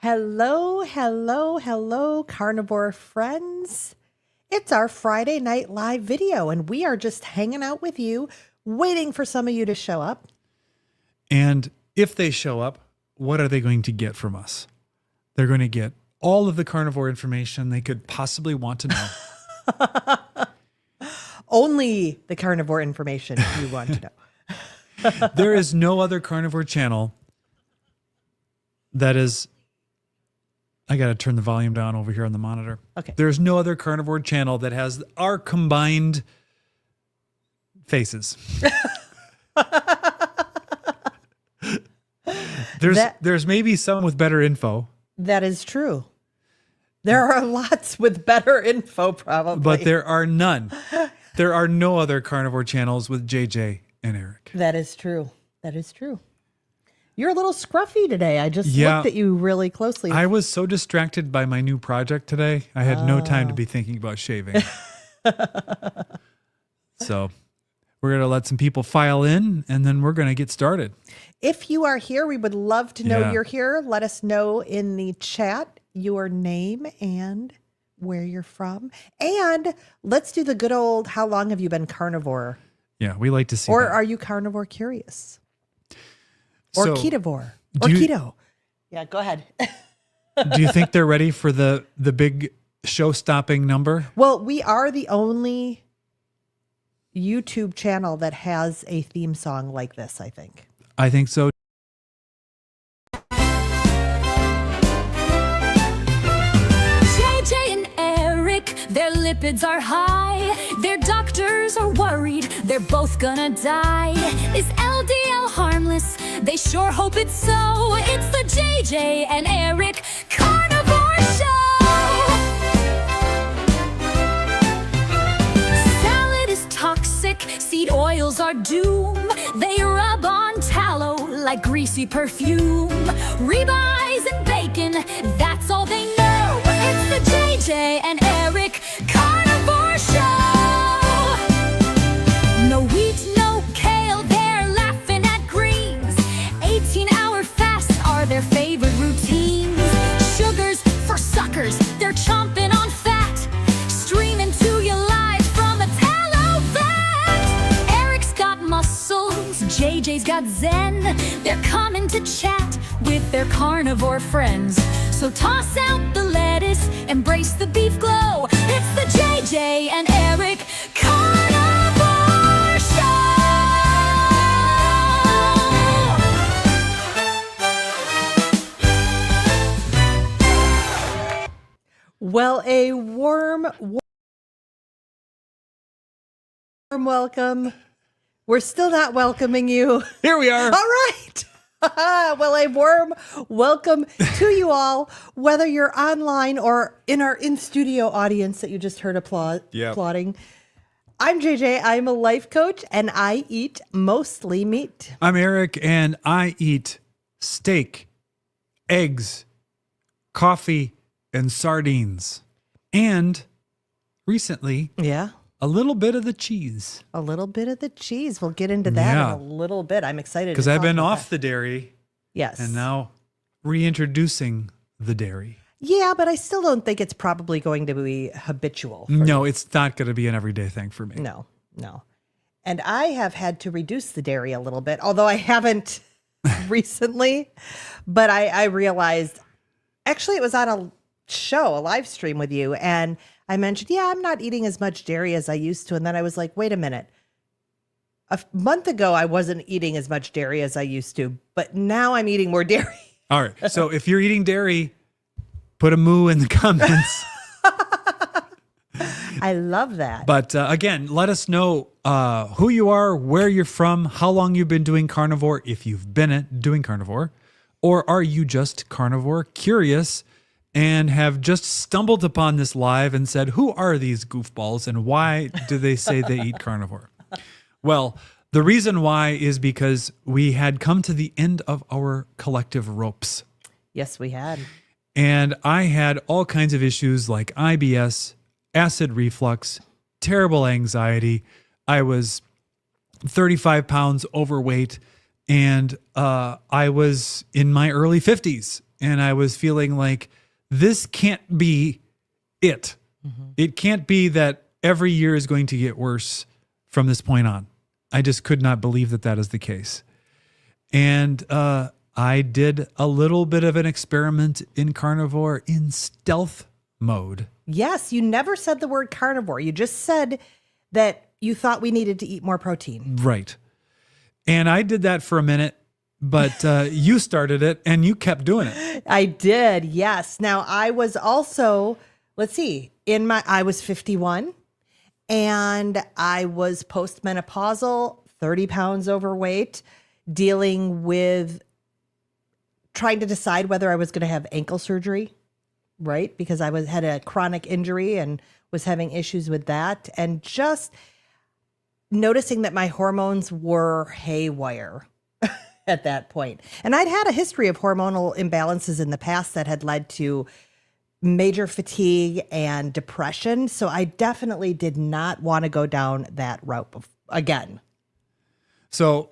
Hello, hello, hello, carnivore friends. It's our Friday night live video, and we are just hanging out with you, waiting for some of you to show up. And if they show up, what are they going to get from us? They're going to get all of the carnivore information they could possibly want to know. Only the carnivore information you want to know. There is no other carnivore channel that is... I got to turn the volume down over here on the monitor. Okay. There's no other carnivore channel that has our combined faces. There's maybe some with better info. That is true. There are lots with better info, probably. But there are none. There are no other carnivore channels with JJ and Eric. That is true. That is true. You're a little scruffy today. I just looked at you really closely. I was so distracted by my new project today. I had no time to be thinking about shaving. So we're going to let some people file in, and then we're going to get started. If you are here, we would love to know you're here. Let us know in the chat your name and where you're from. And let's do the good old, how long have you been carnivore? Yeah, we like to see Or that. are you carnivore curious? Or So, ketovore? Or keto? Yeah, go ahead. Do you think they're ready for the big show-stopping number? Well, we are the only YouTube channel that has a theme song like this, I think. I think so. JJ and Eric, their lipids are high. Their doctors are worried they're both gonna die. Is LDL harmless? They sure hope it's so. It's the JJ and Eric Carnivore Show. Salad is toxic, seed oils are doom. They rub on tallow like greasy perfume. Ribeyes and bacon, that's all they know. It's the JJ and Eric Carnivore Show. No wheat, no kale, they're laughing at greens. 18-hour fasts are their favorite routines. Sugars for suckers, they're chomping on fat. Streaming to you live from the tallow vat. Eric's got muscles, JJ's got zen. They're coming to chat with their carnivore friends. So toss out the lettuce, embrace the beef glow. It's the JJ and Eric Carnivore Show. Well, a warm welcome. We're still not welcoming you. Here we are. All right. Well, a warm welcome to you all, whether you're online or in our in-studio audience that you just heard applauding. I'm JJ. I'm a life coach, and I eat mostly meat. I'm Eric, and I eat steak, eggs, coffee, and sardines. And recently, a little bit of the cheese. A little bit of the cheese. We'll get into that in a little bit. I'm excited. Because I've been off the dairy. Yes. And now reintroducing the dairy. Yeah, but I still don't think it's probably going to be habitual. No, it's not going to be an everyday thing for me. No. And I have had to reduce the dairy a little bit, although I haven't recently. But I realized, actually, it was on a show, a live stream with you, and I mentioned, I'm not eating as much dairy as I used to. And then I was like, wait a minute. A month ago, I wasn't eating as much dairy as I used to, but now I'm eating more dairy. All right. So if you're eating dairy, put a moo in the comments. I love that. But again, let us know who you are, where you're from, how long you've been doing carnivore, if you've been doing carnivore, or are you just carnivore curious and have just stumbled upon this live and said, who are these goofballs and why do they say they eat carnivore? Well, the reason why is because we had come to the end of our collective ropes. Yes, we had. And I had all kinds of issues like IBS, acid reflux, terrible anxiety. I was 35 pounds overweight, and I was in my early 50s. and I was feeling like this can't be it. It can't be that every year is going to get worse from this point on. I just could not believe that that is the case. And I did a little bit of an experiment in carnivore in stealth mode. Yes, you never said the word carnivore. You just said that you thought we needed to eat more protein. Right. And I did that for a minute, but you started it and you kept doing it. I did, yes. Now, I was also, let's see, I was 51 and I was postmenopausal, 30 pounds overweight, dealing with trying to decide whether I was going to have ankle surgery, right? Because I had a chronic injury and was having issues with that. And just noticing that my hormones were haywire at that point. And I'd had a history of hormonal imbalances in the past that had led to major fatigue and depression. So I definitely did not want to go down that route again. So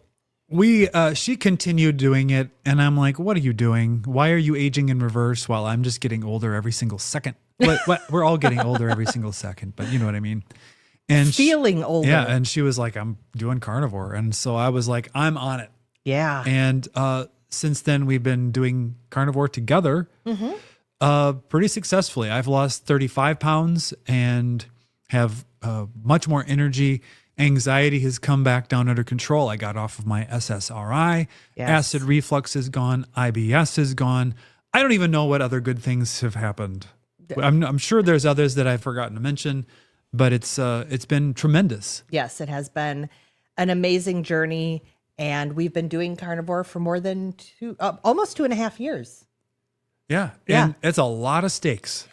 she continued doing it, and I'm like, what are you doing? Why are you aging in reverse while I'm just getting older every single second? What? We're all getting older every single second, but you know what I mean? And Feeling older. Yeah, and she was like, I'm doing carnivore. And so I was like, I'm on it. Yeah. And since then, we've been doing carnivore together pretty successfully. I've lost 35 pounds and have much more energy. Anxiety has come back down under control. I got off of my SSRI. Yes. Acid reflux is gone. IBS is gone. I don't even know what other good things have happened. I'm sure there's others that I've forgotten to mention, but it's been tremendous. Yes, it has been an amazing journey. And we've been doing carnivore for more than almost 2.5 years. Yeah. Yeah. And it's a lot of steaks,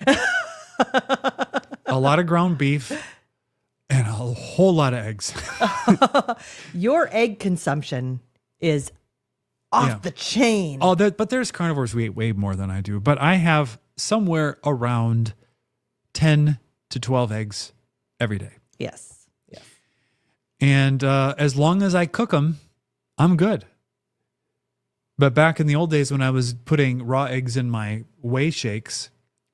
a lot of ground beef, and a whole lot of eggs. Your egg consumption is off the chain. Oh, but there's carnivores who eat way more than I do. But I have somewhere around 10 to 12 eggs every day. Yes. Yes. And as long as I cook them, I'm good. But back in the old days when I was putting raw eggs in my whey shakes,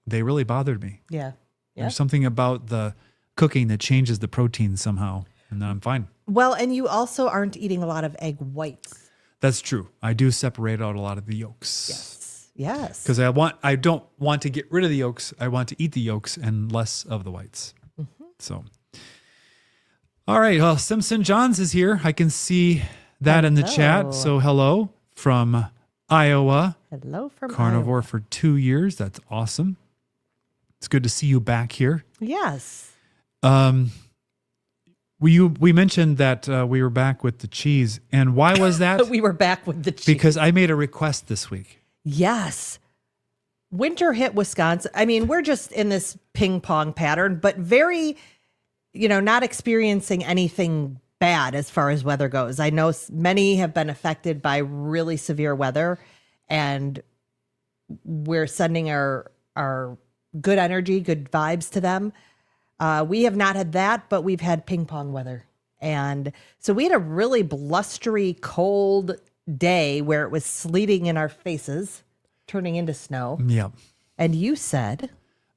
they really bothered me. Yeah. There's something about the cooking that changes the protein somehow, and then I'm fine. Well, and you also aren't eating a lot of egg whites. That's true. I do separate out a lot of the yolks. Yes. Yes. Because I don't want to get rid of the yolks. I want to eat the yolks and less of the whites. So, all right. Well, Simpson Johns is here. I can see that in the chat. So hello from Iowa. Hello from Carnivore Iowa. for 2 years. That's awesome. It's good to see you back here. Yes. We mentioned that we were back with the cheese. And why was that? We were back with the cheese. Because I made a request this week. Yes. Winter hit Wisconsin. I mean, we're just in this ping pong pattern, but very, not experiencing anything bad as far as weather goes. I know many have been affected by really severe weather, and we're sending our good energy, good vibes to them. We have not had that, but we've had ping pong weather. And so we had a really blustery, cold day where it was sleeting in our faces, turning into snow. Yeah. And you said,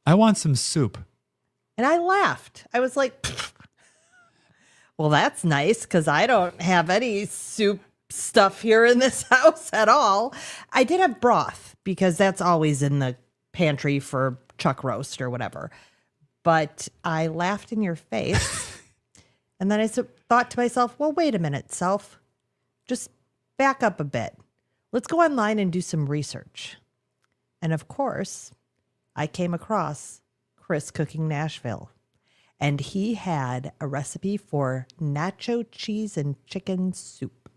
I want some soup. and I laughed. I was like, pfft. Well, that's nice because I don't have any soup stuff here in this house at all. I did have broth because that's always in the pantry for chuck roast or whatever. But I laughed in your face. And then I thought to myself, well, wait a minute, self. Just back up a bit. Let's go online and do some research. And of course, I came across Chris Cooking Nashville. And he had a recipe for nacho cheese and chicken soup.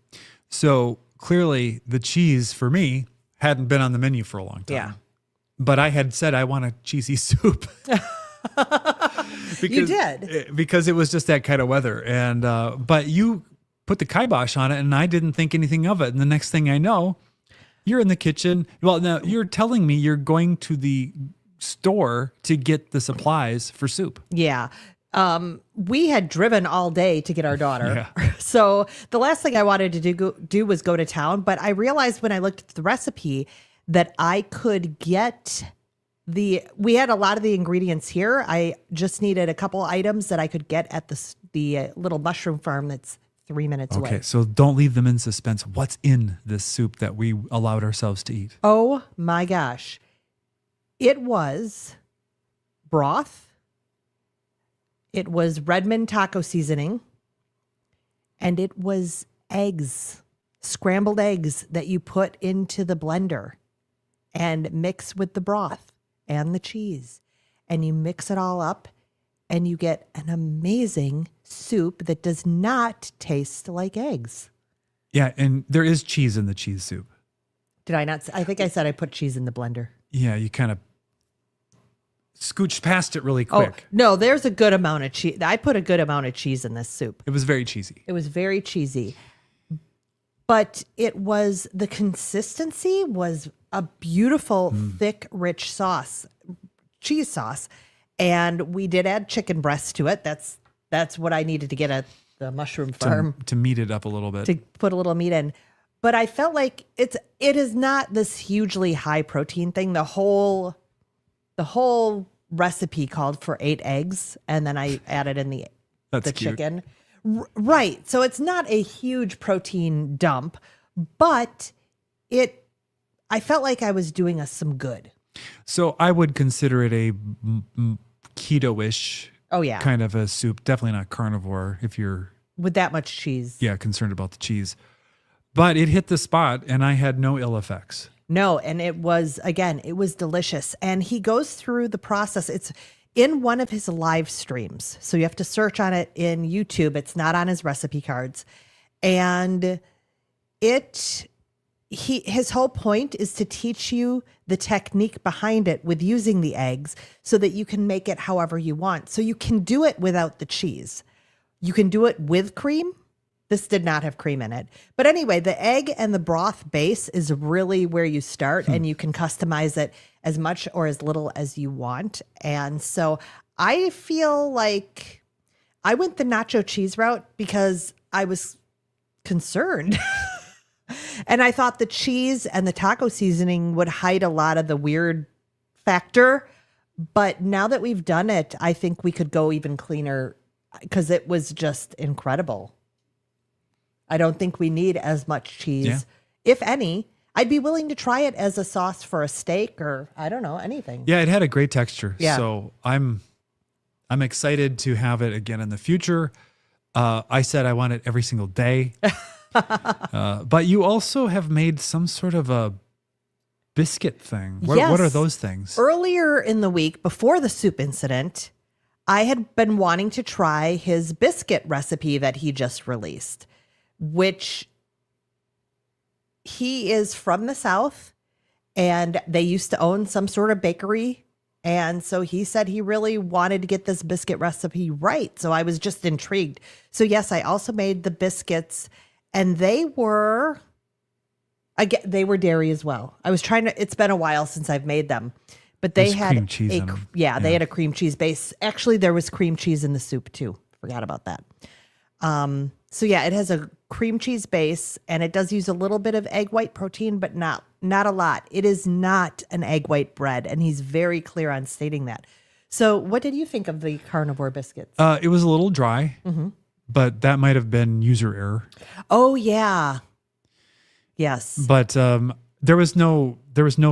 So clearly the cheese for me hadn't been on the menu for a long time. Yeah. But I had said I want a cheesy soup. You did. Because it was just that kind of weather. And but you put the kibosh on it and I didn't think anything of it. And the next thing I know, you're in the kitchen. Well, now you're telling me you're going to the store to get the supplies for soup. Yeah. We had driven all day to get our daughter. Yeah. So the last thing I wanted to do was go to town. But I realized when I looked at the recipe that I could get we had a lot of the ingredients here. I just needed a couple items that I could get at the little mushroom farm that's 3 minutes away. Okay, so don't leave them in suspense. What's in this soup that we allowed ourselves to eat? Oh my gosh. It was broth. It was Redmond taco seasoning. And it was eggs, scrambled eggs that you put into the blender and mix with the broth and the cheese. And you mix it all up and you get an amazing soup that does not taste like eggs. Yeah, and there is cheese in the cheese soup. Did I not? I think I said I put cheese in the blender. Yeah, you kind of scooched past it really Oh, quick. no, there's a good amount of cheese. I put a good amount of cheese in this soup. It was very cheesy. It was very cheesy. But the consistency was a beautiful, thick, rich sauce, cheese sauce. And we did add chicken breast to it. That's what I needed to get at the mushroom farm. To meat it up a little bit. To put a little meat in. But I felt like it is not this hugely high protein thing. The whole recipe called for 8 eggs, and then I added in the That's cute. chicken. Right. So it's not a huge protein dump, but I felt like I was doing us some good. So I would consider it a keto-ish Oh yeah. kind of a soup. Definitely not carnivore if you're With that much cheese. concerned about the cheese. But it hit the spot and I had no ill effects. No, and it was delicious. And he goes through the process. It's in one of his live streams. So you have to search on it in YouTube. It's not on his recipe cards. And his whole point is to teach you the technique behind it with using the eggs so that you can make it however you want. So you can do it without the cheese. You can do it with cream. This did not have cream in it. But anyway, the egg and the broth base is really where you start, and you can customize it as much or as little as you want. And so I feel like I went the nacho cheese route because I was concerned. And I thought the cheese and the taco seasoning would hide a lot of the weird factor. But now that we've done it, I think we could go even cleaner because it was just incredible. I don't think we need as much cheese, if any. I'd be willing to try it as a sauce for a steak or I don't know, anything. Yeah, it had a great texture. Yeah. So I'm excited to have it again in the future. I said I want it every single day. But you also have made some sort of a biscuit thing. What Yes. are those things? Earlier in the week, before the soup incident, I had been wanting to try his biscuit recipe that he just released, which he is from the South and they used to own some sort of bakery. And so he said he really wanted to get this biscuit recipe right. So I was just intrigued. So yes, I also made the biscuits and they were dairy as well. I was trying to, it's been a while since I've made them, but they There's had cream cheese in 'em. they had a cream cheese base. Actually, there was cream cheese in the soup too. Forgot about that. So yeah, it has a cream cheese base and it does use a little bit of egg white protein, but not a lot. It is not an egg white bread. And he's very clear on stating that. So what did you think of the carnivore biscuits? It was a little dry, but that might have been user error. Oh yeah. Yes. But there was no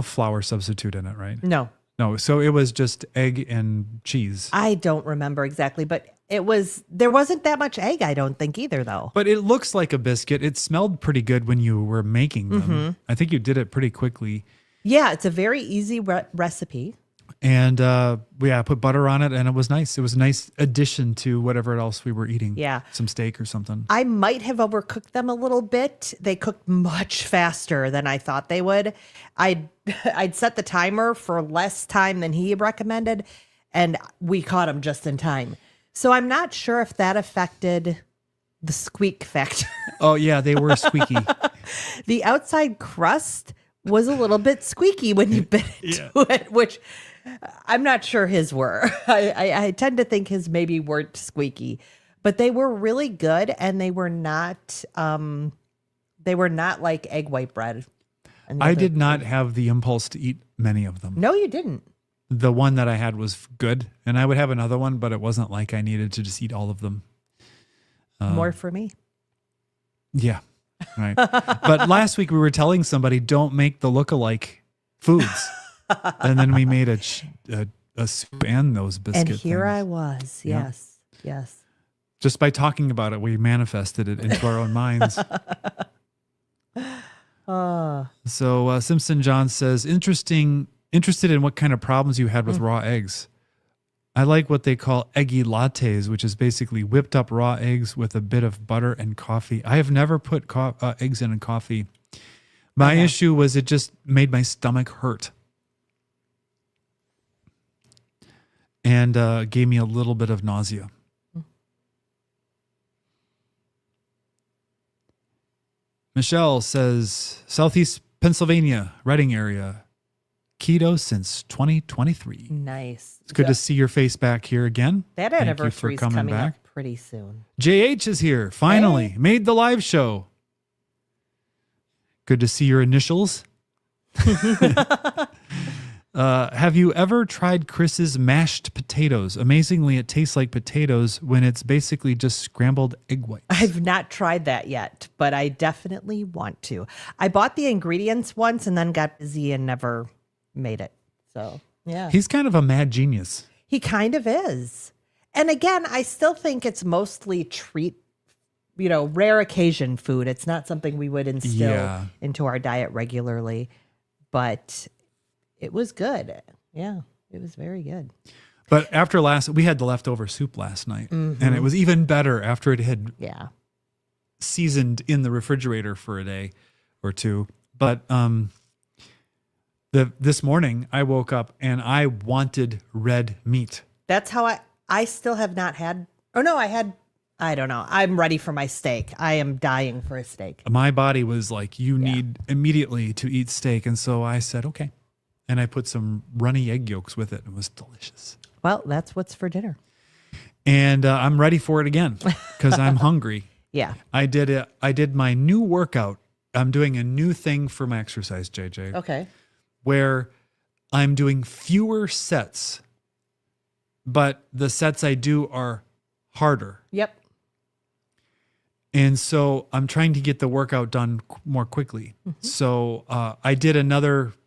flour substitute in it, right? No, No, so it was just egg and cheese. I don't remember exactly, but there wasn't that much egg, I don't think either though. But it looks like a biscuit. It smelled pretty good when you were making them. I think you did it pretty quickly. Yeah, it's a very easy recipe. And I put butter on it and it was nice. It was a nice addition to whatever else we were eating. Yeah. Some steak or something. I might have overcooked them a little bit. They cooked much faster than I thought they would. I'd set the timer for less time than he recommended, and we caught them just in time. So I'm not sure if that affected the squeak factor. Oh, yeah, they were squeaky. The outside crust was a little bit squeaky when you bit into it, which I'm not sure his were. I tend to think his maybe weren't squeaky, but they were really good, and they were not like egg white bread. And the I other did not three- have the impulse to eat many of them. No, you didn't. The one that I had was good, and I would have another one, but it wasn't like I needed to just eat all of them. More for me. Yeah, right. But last week we were telling somebody don't make the look-alike foods, and then we made a soup and those biscuit And here things. I was. Yeah. Yes. Yes. Just by talking about it, we manifested it into our own minds. So Simpson John says, interested in what kind of problems you had with raw eggs. I like what they call eggy lattes, which is basically whipped up raw eggs with a bit of butter and coffee. I have never put eggs in coffee. My issue was it just made my stomach hurt. And gave me a little bit of nausea. Michelle says, Southeast Pennsylvania, Reading area. Keto since 2023. Nice. It's good to see your face back here again. That Thank you for anniversary is coming coming back. up pretty soon. JH is here, finally. Hey. Made the live show. Good to see your initials. Have you ever tried Chris's mashed potatoes? Amazingly, it tastes like potatoes when it's basically just scrambled egg whites. I've not tried that yet, but I definitely want to. I bought the ingredients once and then got busy and never made it. So, yeah. He's kind of a mad genius. He kind of is. And again, I still think it's mostly rare occasion food. It's not something we would instill into our diet regularly, but it was good. Yeah, it was very good. But after we had the leftover soup last night, and it was even better after it had seasoned in the refrigerator for a day or two. But this morning I woke up and I wanted red meat. That's how I still have not had. Oh no, I don't know. I'm ready for my steak. I am dying for a steak. My body was like, you need immediately to eat steak. And so I said, okay. And I put some runny egg yolks with it. It was delicious. Well, that's what's for dinner. And I'm ready for it again because I'm hungry. Yeah. I did my new workout. I'm doing a new thing for my exercise, JJ. Okay. Where I'm doing fewer sets, but the sets I do are harder. Yep. And so I'm trying to get the workout done more quickly. Mm-hmm. So I did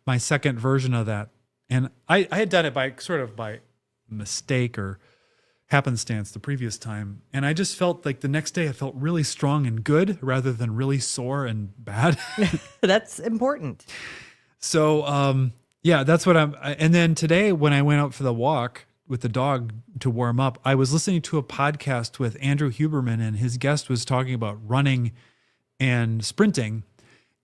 my second version of that. And I had done it by mistake or happenstance the previous time. And I just felt like the next day I felt really strong and good rather than really sore and bad. That's important. So, that's what and then today when I went out for the walk with the dog to warm up, I was listening to a podcast with Andrew Huberman, and his guest was talking about running and sprinting.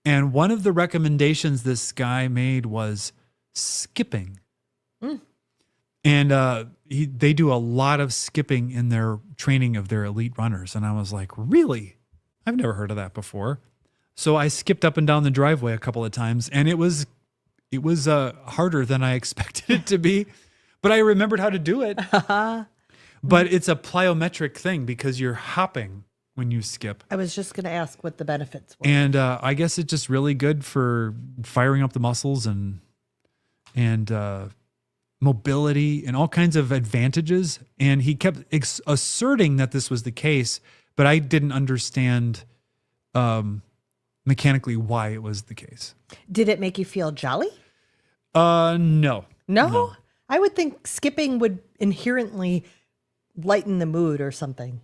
And one of the recommendations this guy made was skipping. And they do a lot of skipping in their training of their elite runners. And I was like, really? I've never heard of that before. So I skipped up and down the driveway a couple of times, and it was harder than I expected it to be. But I remembered how to do it. But it's a plyometric thing because you're hopping when you skip. I was just going to ask what the benefits were. And I guess it's just really good for firing up the muscles and mobility and all kinds of advantages. And he kept asserting that this was the case, but I didn't understand mechanically why it was the case. Did it make you feel jolly? No. No? I would think skipping would inherently lighten the mood or something.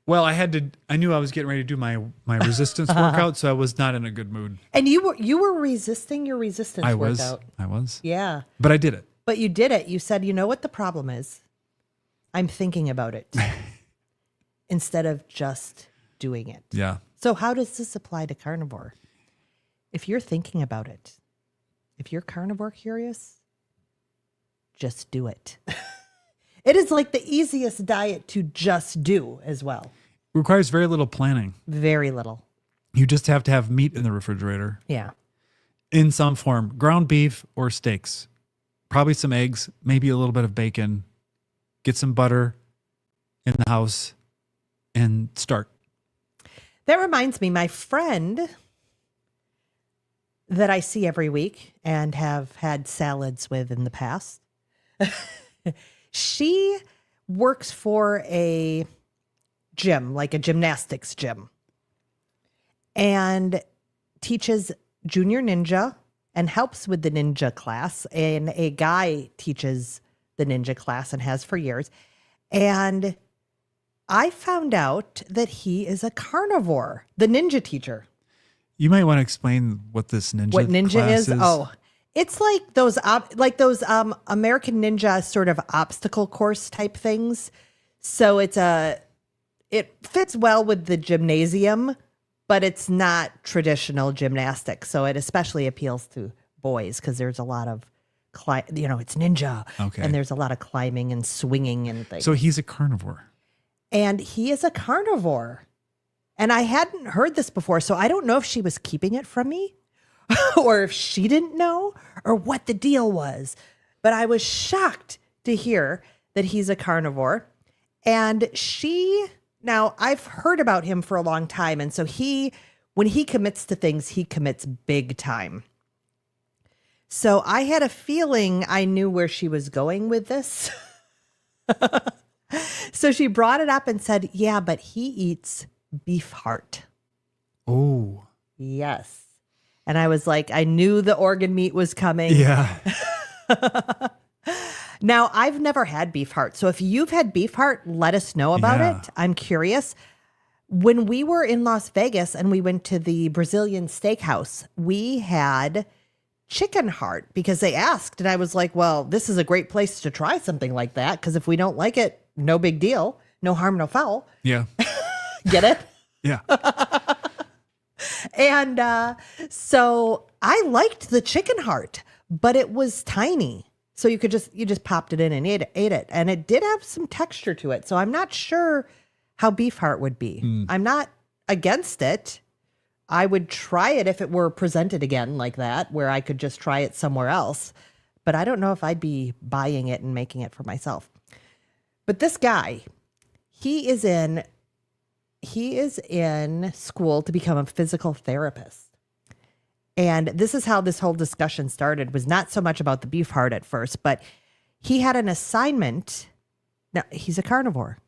Well, I knew I was getting ready to do my resistance workout, so I was not in a good mood. And you were resisting your resistance workout. I was. Yeah. But I did it. But you did it. You said, you know what the problem is? I'm thinking about it instead of just doing it. Yeah. So how does this apply to carnivore? If you're thinking about it, if you're carnivore curious, just do it. It is like the easiest diet to just do as well. It requires very little planning. Very little. You just have to have meat in the refrigerator Yeah. in some form, ground beef or steaks, probably some eggs, maybe a little bit of bacon, get some butter in the house and start. That reminds me, my friend, that I see every week and have had salads with in the past. She works for a gym, like a gymnastics gym, and teaches junior ninja and helps with the ninja class. And a guy teaches the ninja class and has for years. And I found out that he is a carnivore, the ninja teacher. You might want to explain what this ninja class is. Oh, it's like those American Ninja sort of obstacle course type things. So it fits well with the gymnasium, but it's not traditional gymnastics. So it especially appeals to boys because there's a lot of it's ninja. Okay. And there's a lot of climbing and swinging and things. So he's a carnivore. And he is a carnivore. And I hadn't heard this before, so I don't know if she was keeping it from me or if she didn't know or what the deal was. But I was shocked to hear that he's a carnivore. And now I've heard about him for a long time. And so when he commits to things, he commits big time. So I had a feeling I knew where she was going with this. So she brought it up and said, yeah, but he eats beef heart. Oh. Yes. And I was like, I knew the organ meat was coming. Yeah. Now, I've never had beef heart. So if you've had beef heart, let us know about it. I'm curious. When we were in Las Vegas and we went to the Brazilian steakhouse, we had chicken heart because they asked. And I was like, well, this is a great place to try something like that. Because if we don't like it, no big deal. No harm, no foul. Yeah. Get it? Yeah. And so I liked the chicken heart, but it was tiny. So you just popped it in and ate it. And it did have some texture to it. So I'm not sure how beef heart would be. I'm not against it. I would try it if it were presented again like that, where I could just try it somewhere else. But I don't know if I'd be buying it and making it for myself. But this guy, he is in school to become a physical therapist. And this is how this whole discussion started, was not so much about the beef heart at first, but he had an assignment. Now, he's a carnivore.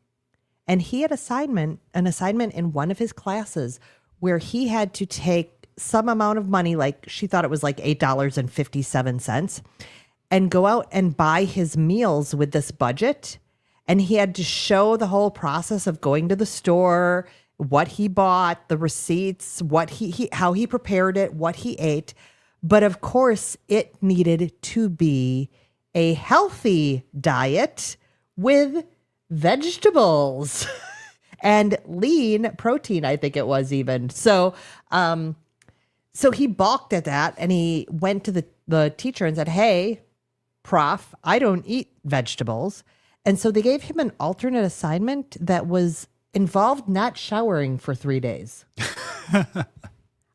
And he had an assignment in one of his classes where he had to take some amount of money, like she thought it was like $8.57, and go out and buy his meals with this budget. And he had to show the whole process of going to the store, what he bought, the receipts, what how he prepared it, what he ate. But of course, it needed to be a healthy diet with vegetables and lean protein, I think it was even. So he balked at that, and he went to the teacher and said, hey, prof, I don't eat vegetables. And so they gave him an alternate assignment that was involved not showering for 3 days.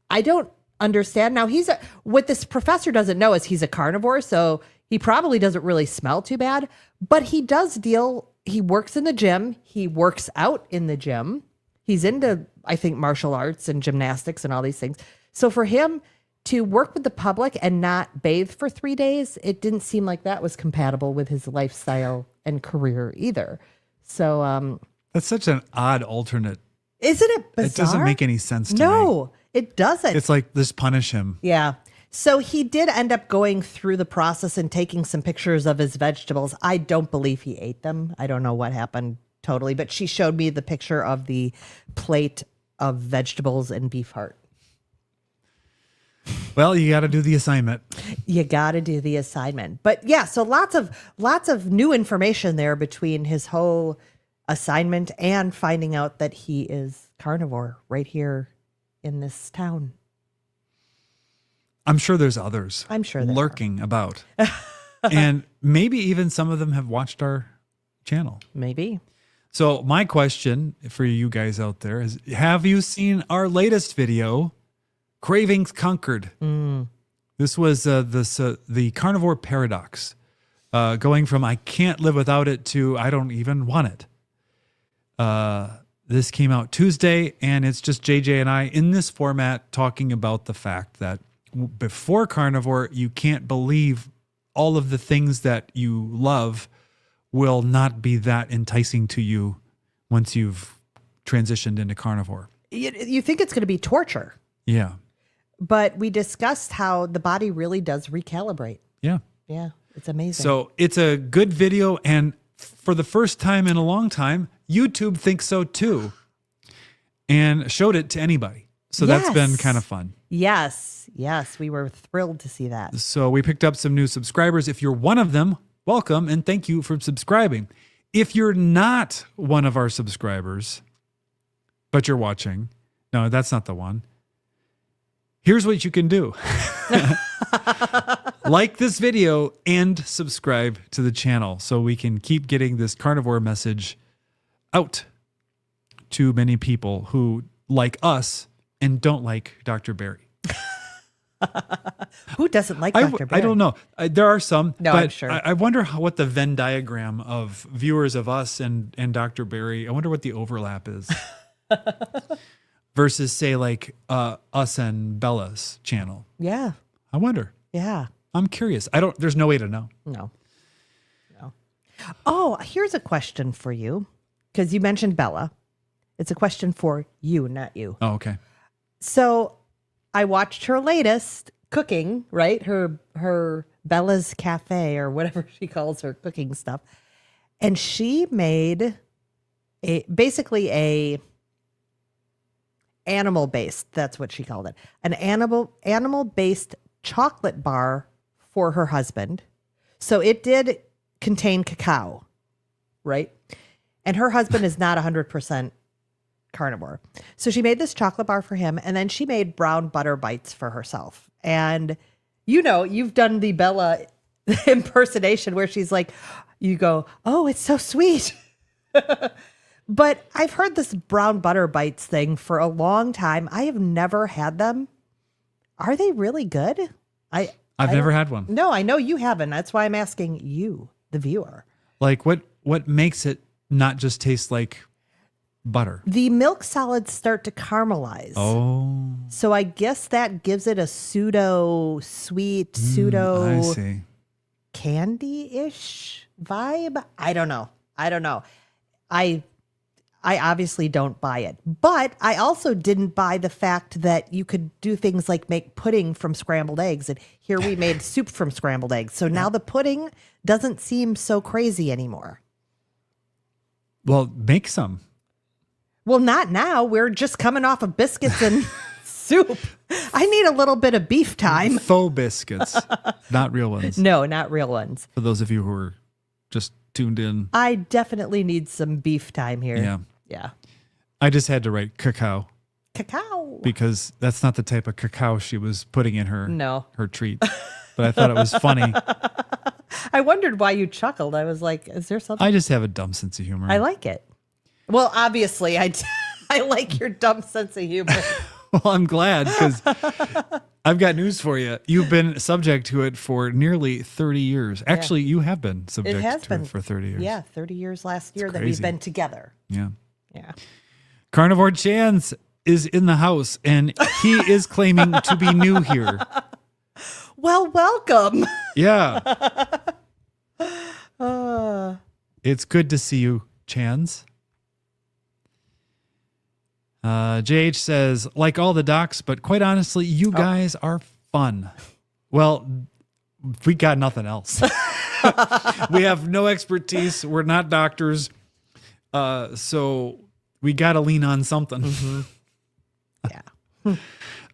I don't understand. Now, what this professor doesn't know is he's a carnivore, so he probably doesn't really smell too bad, but he works in the gym. He works out in the gym. He's into, I think, martial arts and gymnastics and all these things. So for him to work with the public and not bathe for 3 days, it didn't seem like that was compatible with his lifestyle and career either. So that's such an odd alternate. Isn't it bizarre? It doesn't make any sense to me. No, it doesn't. It's like, just punish him. Yeah. So he did end up going through the process and taking some pictures of his vegetables. I don't believe he ate them. I don't know what happened totally, but she showed me the picture of the plate of vegetables and beef heart. Well, you got to do the assignment. You got to do the assignment. But yeah, so lots of new information there between his whole assignment and finding out that he is carnivore right here in this town. I'm sure there's others. I'm sure there lurking about. And maybe even some of them have watched our channel. Maybe. So my question for you guys out there is, have you seen our latest video, Cravings Conquered? This was the carnivore paradox, going from I can't live without it to I don't even want it. This came out Tuesday, and it's just JJ and I in this format talking about the fact that before carnivore, you can't believe all of the things that you love will not be that enticing to you once you've transitioned into carnivore. You think it's going to be torture, Yeah. but we discussed how the body really does recalibrate. Yeah. Yeah, it's amazing. So it's a good video. And for the first time in a long time, YouTube thinks so too and showed it to anybody. So that's been kind of fun. Yes, we were thrilled to see that. So we picked up some new subscribers. If you're one of them, welcome and thank you for subscribing. If you're not one of our subscribers, but you're watching, no, that's not the one. Here's what you can do. Like this video and subscribe to the channel so we can keep getting this carnivore message out to many people who like us and don't like Dr. Barry. Who doesn't like Dr. Barry? I don't know. There are some. No, but I'm sure. I wonder what the Venn diagram of viewers of us and Dr. Barry, I wonder what the overlap is. Versus, say, like us and Bella's channel. Yeah, I wonder. yeah. I'm curious. There's no way to know. No. Oh, here's a question for you, because you mentioned Bella. It's a question for you, not you. Oh, okay. So I watched her latest cooking, right? Her Bella's Cafe or whatever she calls her cooking stuff. And she made basically a animal-based, that's what she called it, an animal-based chocolate bar for her husband. So it did contain cacao, right? And her husband is not 100% carnivore. So she made this chocolate bar for him, and then she made brown butter bites for herself. And you've done the Bella impersonation where she's like, you go, oh, it's so sweet. But I've heard this brown butter bites thing for a long time. I have never had them. Are they really good? I've never had one. No, I know you haven't. That's why I'm asking you, the viewer. Like what makes it not just taste like butter? The milk solids start to caramelize. Oh. So I guess that gives it a pseudo sweet, I see. candy-ish vibe. I don't know. I obviously don't buy it, but I also didn't buy the fact that you could do things like make pudding from scrambled eggs. And here we made soup from scrambled eggs. So now the pudding doesn't seem so crazy anymore. Well, make some. Well, not now. We're just coming off of biscuits and soup. I need a little bit of beef time. Faux biscuits, not real ones. No, not real ones. For those of you who are just tuned in. I definitely need some beef time here. Yeah. Yeah. I just had to write cacao Cacao. because that's not the type of cacao she was putting in her treat. But I thought it was funny. I wondered why you chuckled. I was like, is there something? I just have a dumb sense of humor. I like it. Well, obviously, I like your dumb sense of humor. Well, I'm glad because I've got news for you. You've been subject to it for nearly 30 years. Actually, you have been subject to it for 30 years. Yeah, 30 years last year that crazy. we've been together. Yeah. Yeah. Carnivore Chance is in the house and he is claiming to be new here. Well, welcome. Yeah. It's good to see you, Chans. JH says, like all the docs, but quite honestly, you guys are fun. Well, we got nothing else. We have no expertise. We're not doctors. So we got to lean on something. Mm-hmm. Yeah.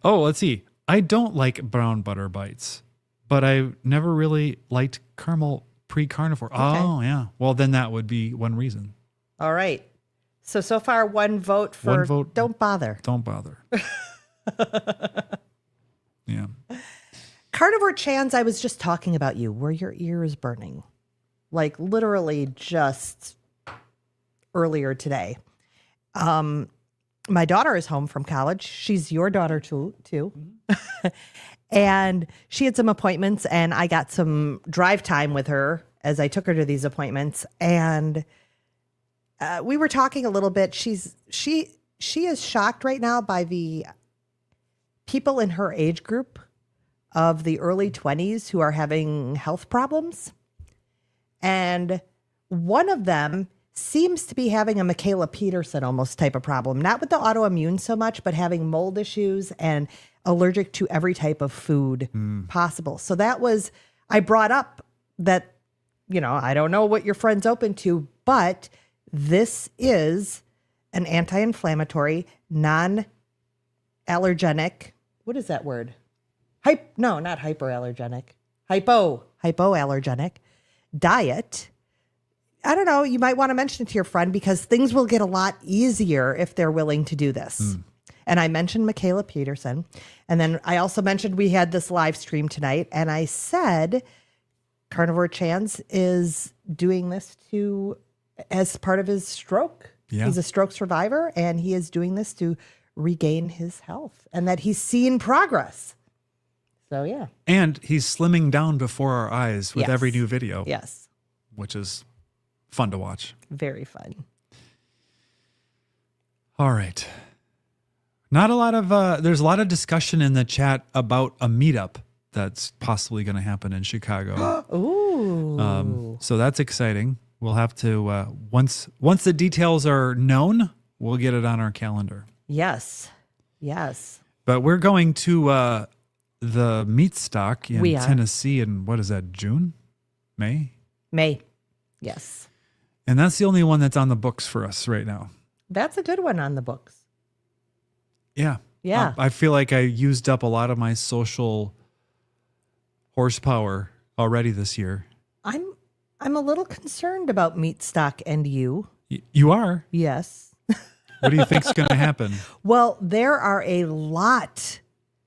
Oh, let's see. I don't like brown butter bites, but I never really liked caramel pre-carnivore. Okay. Oh, yeah. Well, then that would be one reason. All right. So far, one vote for One vote. don't bother. Don't bother. Yeah. Carnivore Chans, I was just talking about you. Were your ears burning? Like literally just earlier today. My daughter is home from college. She's your daughter too. And she had some appointments and I got some drive time with her as I took her to these appointments. And we were talking a little bit. She is shocked right now by the people in her age group of the early 20s who are having health problems. And one of them seems to be having a Michaela Peterson almost type of problem, not with the autoimmune so much, but having mold issues and allergic to every type of food possible. So that was, I brought up that, I don't know what your friend's open to, but this is an anti-inflammatory, non-allergenic, what is that word? No, not hyperallergenic. Hypoallergenic diet. I don't know. You might want to mention it to your friend because things will get a lot easier if they're willing to do this. And I mentioned Michaela Peterson. And then I also mentioned we had this live stream tonight. And I said Carnivore Chance is doing this as part of his stroke. Yeah. He's a stroke survivor and he is doing this to regain his health and that he's seen progress. So, yeah. And he's slimming down before our eyes with Yes. every new video. Yes. Which is fun to watch. Very fun. All right. Not a lot of, there's a lot of discussion in the chat about a meetup that's possibly going to happen in Chicago. Ooh. So that's exciting. We'll have to, once the details are known, we'll get it on our calendar. Yes. Yes. But we're going to the meat stock in We are. Tennessee in, what is that, June? May? May. Yes. And that's the only one that's on the books for us right now. That's a good one on the books. Yeah. Yeah. I feel like I used up a lot of my social horsepower already this year. I'm a little concerned about meat stock and you. You are? Yes. What do you think's going to happen? Well, there are a lot.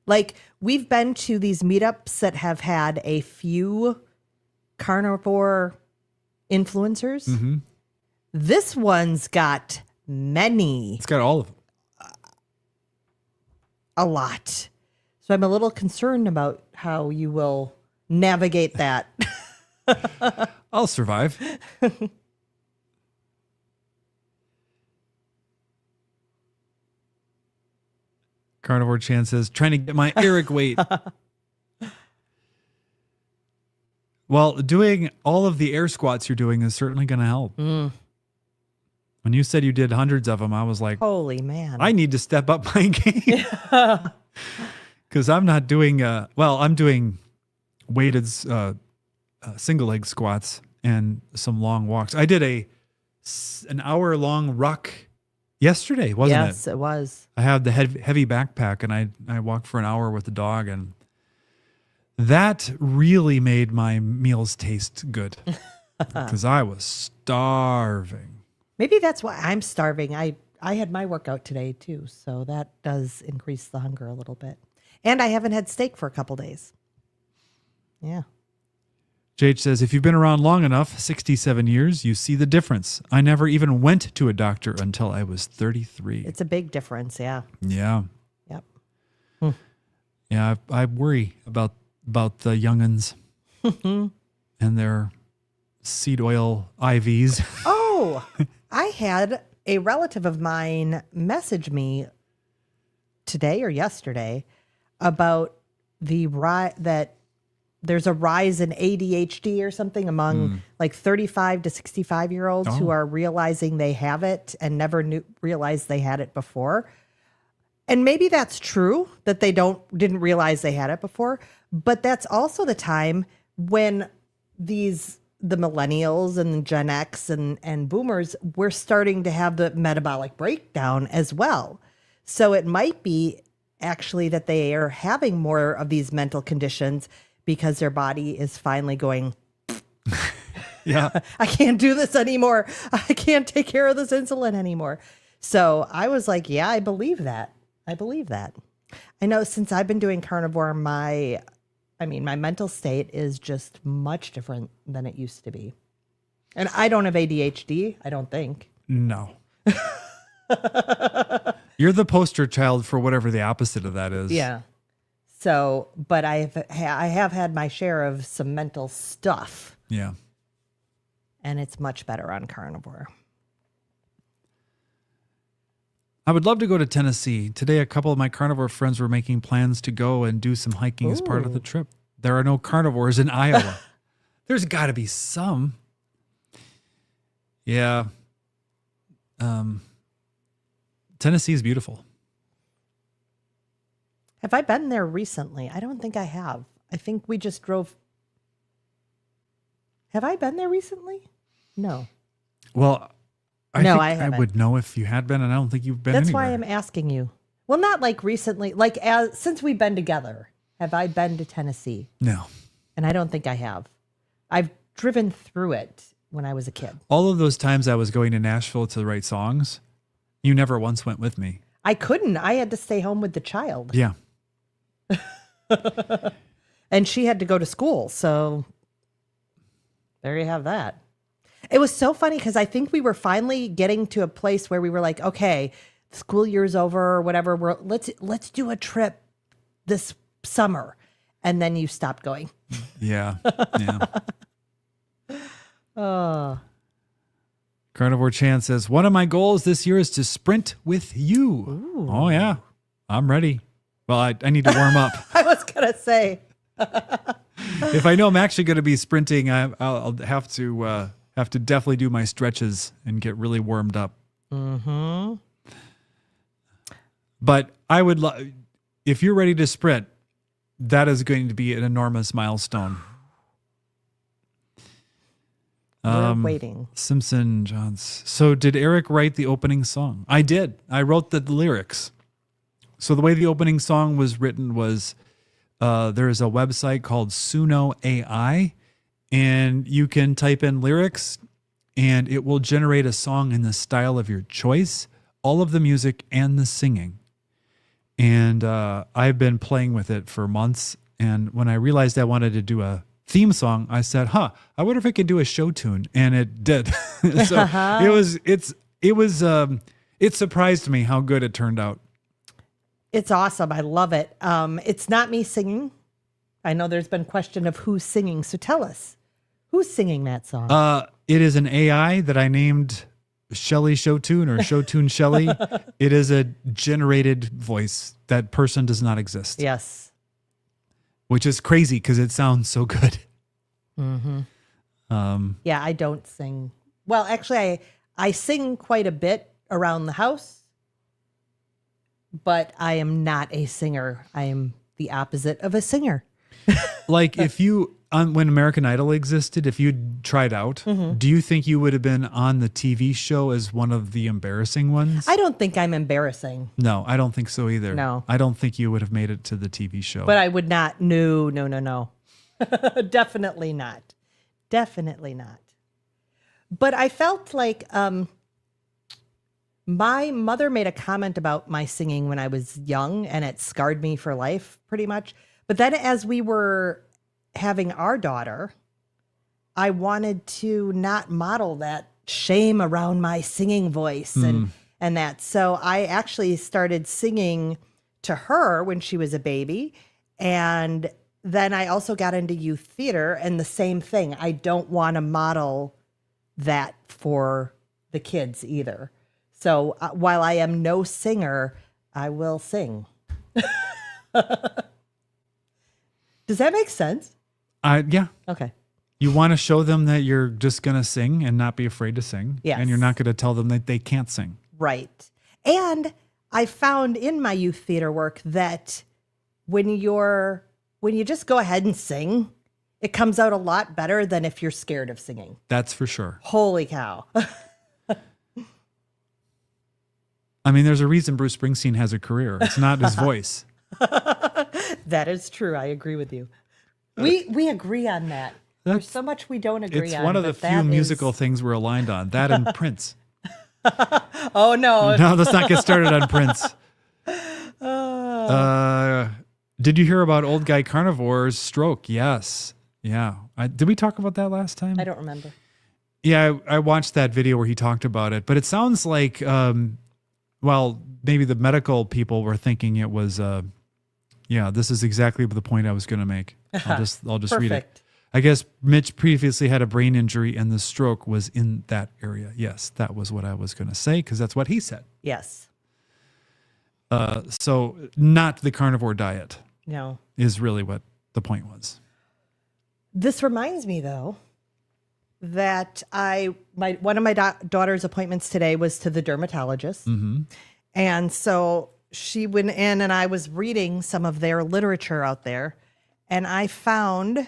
Like we've been to these meetups that have had a few carnivore influencers. Mm-hmm. This one's got many. It's got all of them. A lot. So I'm a little concerned about how you will navigate that. I'll survive. Carnivore Chan says, trying to get my ERIC weight. Well, doing all of the air squats you're doing is certainly going to help. When you said you did hundreds of them, I was like, Holy man. I need to step up my game. Because I'm not doing, I'm doing weighted single leg squats and some long walks. I did an hour long ruck yesterday, wasn't it? Yes, it was. I had the heavy backpack and I walked for an hour with the dog, and that really made my meals taste good because I was starving. Maybe that's why I'm starving. I had my workout today too, so that does increase the hunger a little bit. And I haven't had steak for a couple days. Yeah. JH says, if you've been around long enough, 67 years, you see the difference. I never even went to a doctor until I was 33. It's a big difference, yeah. Yeah. Yep. Yeah, I worry about the young'uns and their seed oil IVs. Oh, I had a relative of mine message me today or yesterday about that there's a rise in ADHD or something among like 35 to 65-year-olds who are realizing they have it and never realized they had it before. And maybe that's true that they didn't realize they had it before, but that's also the time when the millennials and Gen X and boomers were starting to have the metabolic breakdown as well. So it might be actually that they are having more of these mental conditions because their body is finally going, Yeah. I can't do this anymore. I can't take care of this insulin anymore. So I was like, yeah, I believe that. I know since I've been doing carnivore, my mental state is just much different than it used to be. And I don't have ADHD, I don't think. No. You're the poster child for whatever the opposite of that is. Yeah. So, but I have had my share of some mental stuff, Yeah. and it's much better on carnivore. I would love to go to Tennessee. Today, a couple of my carnivore friends were making plans to go and do some hiking as part of the trip. There are no carnivores in Iowa. There's got to be some. Yeah. Tennessee is beautiful. Have I been there recently? I don't think I have. I think we just drove. Have I been there recently? No. Well, I No, think I I haven't. would know if you had been, and I don't think you've been That's anywhere. why I'm asking you. Well, not like recently, like since we've been together. Have I been to Tennessee? No. And I don't think I have. I've driven through it when I was a kid. All of those times I was going to Nashville to write songs, you never once went with me. I couldn't. I had to stay home with the child. Yeah. And she had to go to school. So there you have that. It was so funny because I think we were finally getting to a place where we were like, okay, school year's over or whatever. Let's do a trip this summer. And then you stopped going. Yeah. Yeah. Oh, Carnivore Chan says, one of my goals this year is to sprint with you. Ooh. Oh, yeah. I'm ready. Well, I need to warm up. I was going to say. If I know I'm actually going to be sprinting, I'll have to definitely do my stretches and get really warmed up. Mm-hmm. But I would love, if you're ready to sprint, that is going to be an enormous milestone. We're waiting. Simpson Johns. So did Eric write the opening song? I did. I wrote the lyrics. So the way the opening song was written was there is a website called Suno AI, and you can type in lyrics and it will generate a song in the style of your choice, all of the music and the singing. And I've been playing with it for months. And when I realized I wanted to do a theme song, I said, I wonder if it could do a show tune. And it did. So it surprised me how good it turned out. It's awesome. I love it. It's not me singing. I know there's been question of who's singing. So tell us, who's singing that song? It is an AI that I named Shelly Showtune or Showtune Shelly. It is a generated voice. That person does not exist. Yes. Which is crazy because it sounds so good. Mm-hmm. Yeah, I don't sing. Well, actually, I sing quite a bit around the house, but I am not a singer. I am the opposite of a singer. Like if you, when American Idol existed, if you tried out, do you think you would have been on the TV show as one of the embarrassing ones? I don't think I'm embarrassing, No, I don't think so either. No. I don't think you would have made it to the TV show. but I would not. No. Definitely not. Definitely not. But I felt like my mother made a comment about my singing when I was young, and it scarred me for life pretty much. But then as we were having our daughter, I wanted to not model that shame around my singing voice and that. So I actually started singing to her when she was a baby. And then I also got into youth theater, and the same thing. I don't want to model that for the kids either. So while I am no singer, I will sing. Does that make sense? Yeah. Okay. You want to show them that you're just going to sing and not be afraid to sing. Yes. And you're not going to tell them that they can't sing. Right. And I found in my youth theater work that when you just go ahead and sing, it comes out a lot better than if you're scared of singing. That's for sure. Holy cow. I mean, there's a reason Bruce Springsteen has a career. It's not his voice. That is true. I agree with you. We agree on that. There's so much we don't agree It's on. one of the but few that musical is- things we're aligned on. That and Prince. Oh, no. No, let's not get started on Prince. Did you hear about old guy carnivore's stroke? Yes. Yeah. Did we talk about that last time? I don't remember. Yeah, I watched that video where he talked about it, but it sounds like, well, maybe the medical people were thinking it was, this is exactly the point I was going to make. I'll just read it. Perfect. I guess Mitch previously had a brain injury and the stroke was in that area. Yes, that was what I was going to say because that's what he said. Yes. So not the carnivore diet No. is really what the point was. This reminds me, though, that one of my daughter's appointments today was to the dermatologist. And so she went in and I was reading some of their literature out there, and I found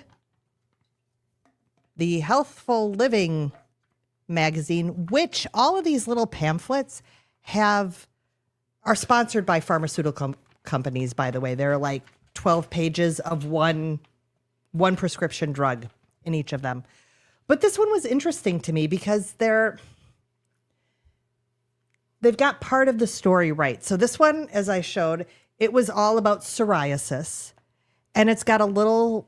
the Healthful Living magazine, which all of these little pamphlets are sponsored by pharmaceutical companies, by the way. They're like 12 pages of one prescription drug in each of them. But this one was interesting to me because they've got part of the story right. So this one, as I showed, it was all about psoriasis, and it's got a little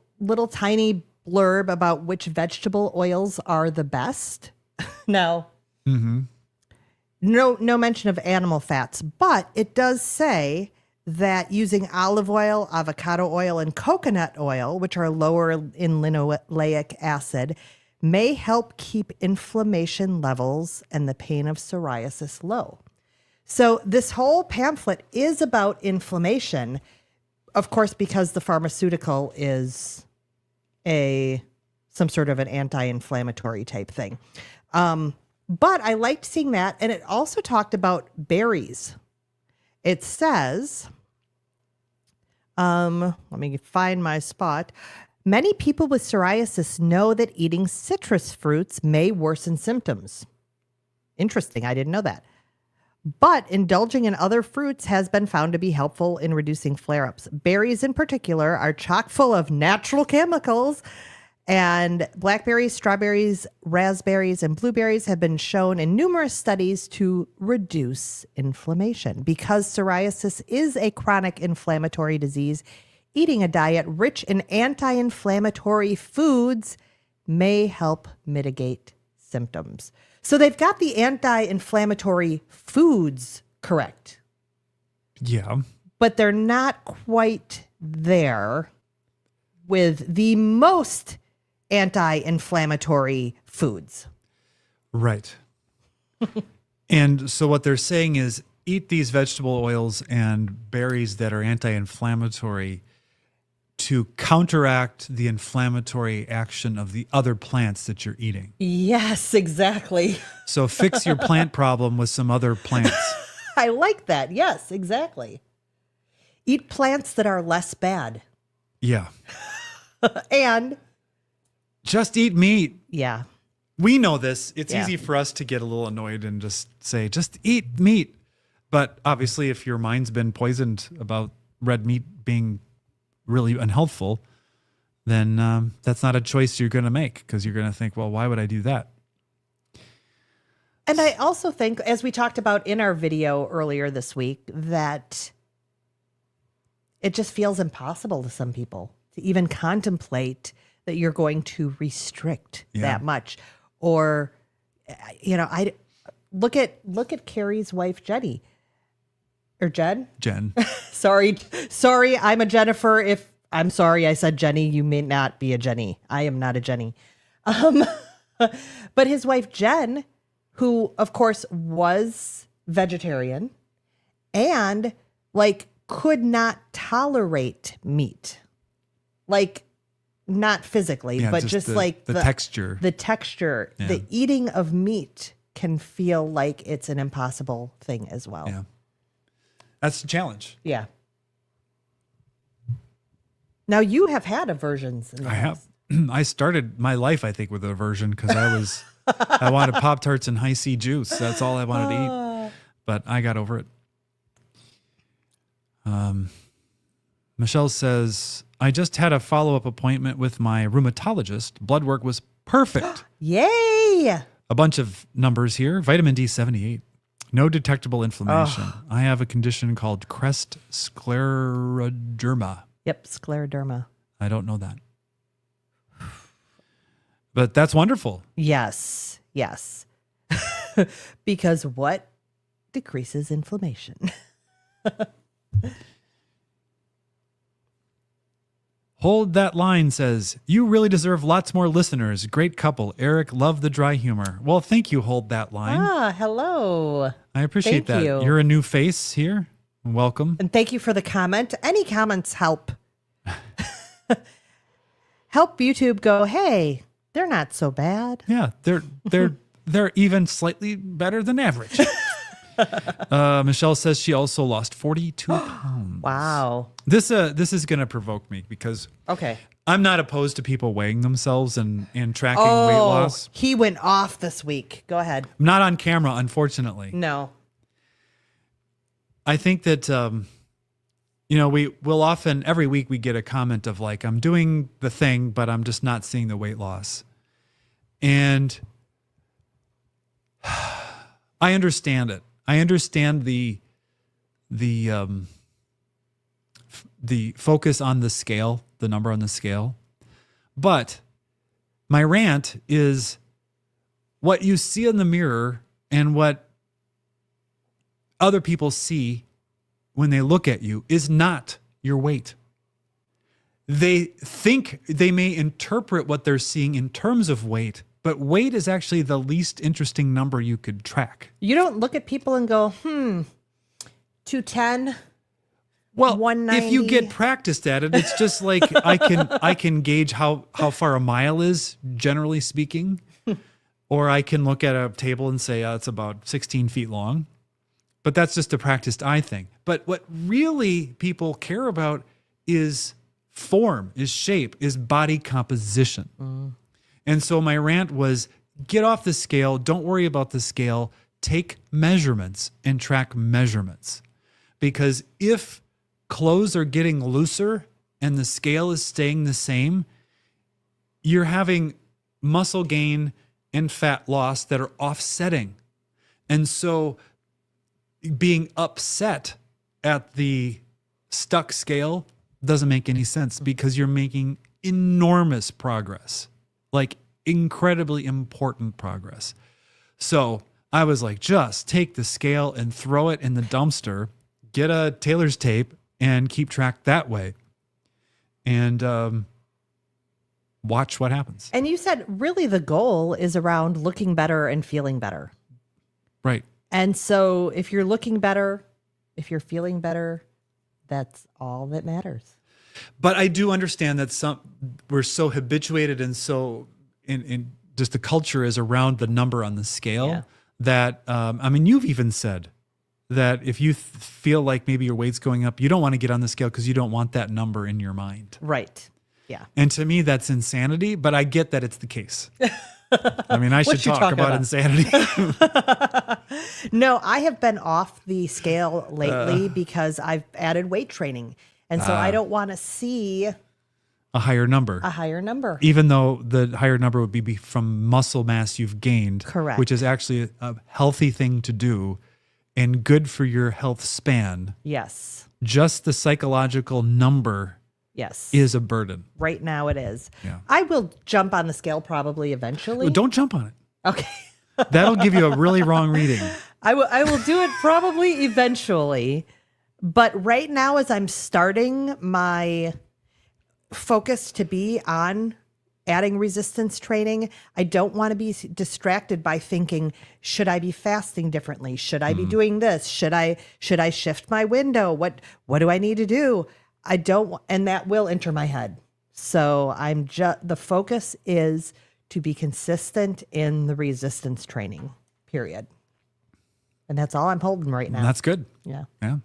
tiny blurb about which vegetable oils are the best. Now, no mention of animal fats, but it does say that using olive oil, avocado oil, and coconut oil, which are lower in linoleic acid, may help keep inflammation levels and the pain of psoriasis low. So this whole pamphlet is about inflammation, of course, because the pharmaceutical is some sort of an anti-inflammatory type thing. But I liked seeing that. And it also talked about berries. It says, let me find my spot. Many people with psoriasis know that eating citrus fruits may worsen symptoms. Interesting. I didn't know that. But indulging in other fruits has been found to be helpful in reducing flare-ups. Berries in particular are chock full of natural chemicals, and blackberries, strawberries, raspberries, and blueberries have been shown in numerous studies to reduce inflammation. Because psoriasis is a chronic inflammatory disease, eating a diet rich in anti-inflammatory foods may help mitigate symptoms. So they've got the anti-inflammatory foods correct. Yeah. But they're not quite there with the most anti-inflammatory foods. Right. And so what they're saying is eat these vegetable oils and berries that are anti-inflammatory to counteract the inflammatory action of the other plants that you're eating. Yes, exactly. So fix your plant problem with some other plants. I like that. Yes, exactly. Eat plants that are less bad. Yeah. And just eat meat. yeah. We know this. It's Yeah. easy for us to get a little annoyed and just say, just eat meat. But obviously, if your mind's been poisoned about red meat being really unhealthful, then that's not a choice you're going to make, because you're going to think, well, why would I do that? And I also think, as we talked about in our video earlier this week, that it just feels impossible to some people to even contemplate that you're going to restrict that much. Or, I look at Carrie's wife, Jenny. Or Jen? Jen. Sorry, I'm a Jennifer. I'm sorry I said Jenny, you may not be a Jenny. I am not a Jenny. But his wife, Jen, who, of course, was vegetarian and, could not tolerate meat. Not physically, but just the texture. The texture. Yeah. The eating of meat can feel like it's an impossible thing as well. Yeah. That's the challenge. Yeah. Now you have had aversions. In the I past. have. I started my life, I think, with an aversion because I wanted Pop-Tarts and high C juice. That's all I wanted to eat. But I got over it. Michelle says, I just had a follow-up appointment with my rheumatologist. Blood work was perfect. Yay! A bunch of numbers here. Vitamin D 78. No detectable inflammation. I have a condition called crest scleroderma. Yep, scleroderma. I don't know that. But that's wonderful. Yes. Because what decreases inflammation? Hold That Line says, you really deserve lots more listeners. Great couple. Eric, love the dry humor. Well, thank you, Hold That Line. Hello. I appreciate Thank that. you. You're a new face here. welcome. And thank you for the comment. Any comments help. Help YouTube go, hey, they're not so bad. Yeah, they're even slightly better than average. Michelle says she also lost 42 pounds. Wow. This is going to provoke me because Okay. I'm not opposed to people weighing themselves and tracking weight loss. He went off this week. Go ahead. I'm not on camera, unfortunately. No. I think that, we'll often, every week we get a comment of like, I'm doing the thing, but I'm just not seeing the weight loss. And I understand it. I understand the focus on the scale, the number on the scale. But my rant is what you see in the mirror and what other people see when they look at you is not your weight. They think they may interpret what they're seeing in terms of weight, but weight is actually the least interesting number you could track. You don't look at people and go, 210. Well, 190. if you get practiced at it, it's just like I can gauge how far a mile is, generally speaking. Or I can look at a table and say it's about 16 feet long. But that's just a practiced eye thing. But what really people care about is form, is shape, is body composition. And so my rant was, get off the scale. Don't worry about the scale. Take measurements and track measurements. Because if clothes are getting looser and the scale is staying the same, you're having muscle gain and fat loss that are offsetting. And so being upset at the stuck scale doesn't make any sense because you're making enormous progress, like incredibly important progress. So I was like, just take the scale and throw it in the dumpster, get a tailor's tape and keep track that way. And watch what happens. And you said really the goal is around looking better and feeling better. Right. And so if you're looking better, if you're feeling better, that's all that matters. But I do understand that we're so habituated and so in just the culture is around the number on the scale that, you've even said that if you feel like maybe your weight's going up, you don't want to get on the scale because you don't want that number in your mind. Right. Yeah. And to me, that's insanity, but I get that it's the case. I should talk about insanity. No, I have been off the scale lately because I've added weight training. And so I don't want to see a higher number. Even though the higher number would be from muscle mass you've gained. Correct. Which is actually a healthy thing to do and good for your health span. Yes. Just the psychological number is a burden. Right now it is. Yeah. I will jump on the scale probably eventually. Well, don't jump on it. Okay. That'll give you a really wrong reading. I will do it probably eventually. But right now, as I'm starting my focus to be on adding resistance training, I don't want to be distracted by thinking, should I be fasting differently? Should I be doing this? Should I shift my window? What do I need to do? I don't, and that will enter my head. So the focus is to be consistent in the resistance training, period. And that's all I'm holding right now. That's good. Yeah. Yeah.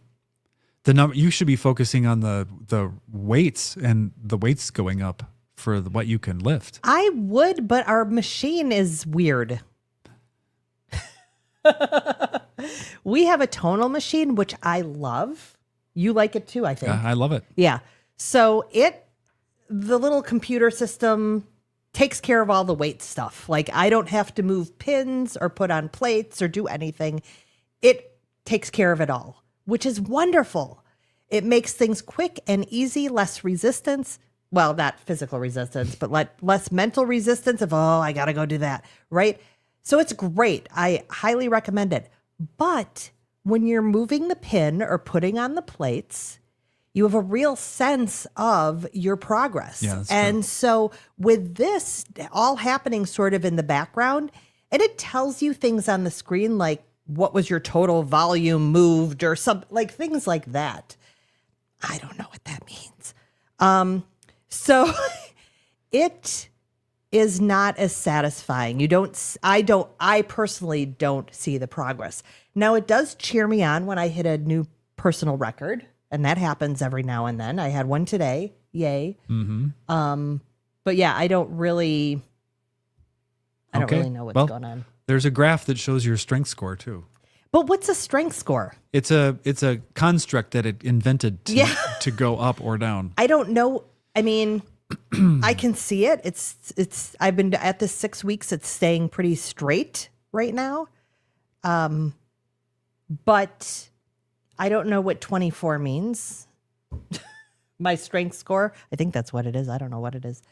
The number you should be focusing on the weights and the weights going up for what you can lift. I would, but our machine is weird. We have a tonal machine, which I love. You like it too, I think. I love it. Yeah. So the little computer system takes care of all the weight stuff. Like I don't have to move pins or put on plates or do anything. It takes care of it all, which is wonderful. It makes things quick and easy, less resistance. Well, not physical resistance, but less mental resistance of, I got to go do that, right? So it's great. I highly recommend it. But when you're moving the pin or putting on the plates, you have a real sense of your progress. Yeah, that's and true. so with this all happening sort of in the background, and it tells you things on the screen like what was your total volume moved or some like things like that. I don't know what that means. So it is not as satisfying. I personally don't see the progress. Now it does cheer me on when I hit a new personal record, and that happens every now and then. I had one today. Yay. But yeah, I don't really know what's going on. There's a graph that shows your strength score too. But what's a strength score? It's a construct that it invented to go up or down. I don't know. I mean, I can see it. I've been at this 6 weeks. It's staying pretty straight right now. But I don't know what 24 means. My strength score. I think that's what it is. I don't know what it is.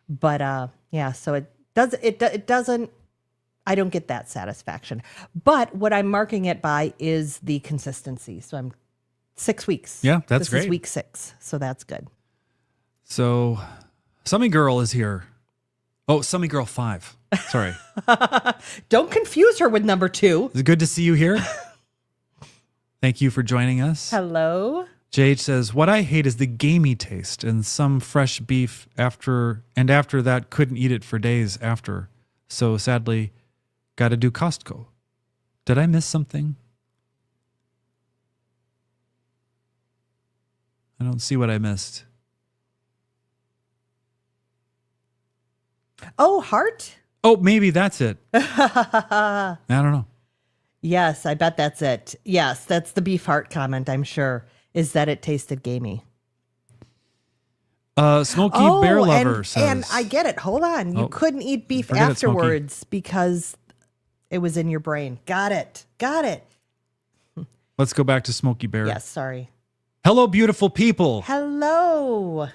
But yeah, so it doesn't, I don't get that satisfaction. But what I'm marking it by is the consistency. So I'm 6 weeks. Yeah, that's great. This is week 6. So that's good. So Summy Girl is here. Oh, Summy Girl 5. Sorry. Don't confuse her with number 2. Is it good to see you here? Thank you for joining us. Hello. JH says, what I hate is the gamey taste and some fresh beef after that couldn't eat it for days after. So sadly, got to do Costco. Did I miss something? I don't see what I missed. Oh, heart? Oh, maybe that's it. I don't know. Yes, I bet that's it. Yes, that's the beef heart comment, I'm sure, is that it tasted gamey. Smoky Bear Lover says. And I get it. Hold on. You couldn't eat beef afterwards because it was in your brain. Got it. Let's go back to Smoky Bear. Yes, sorry. Hello, beautiful people. Hello,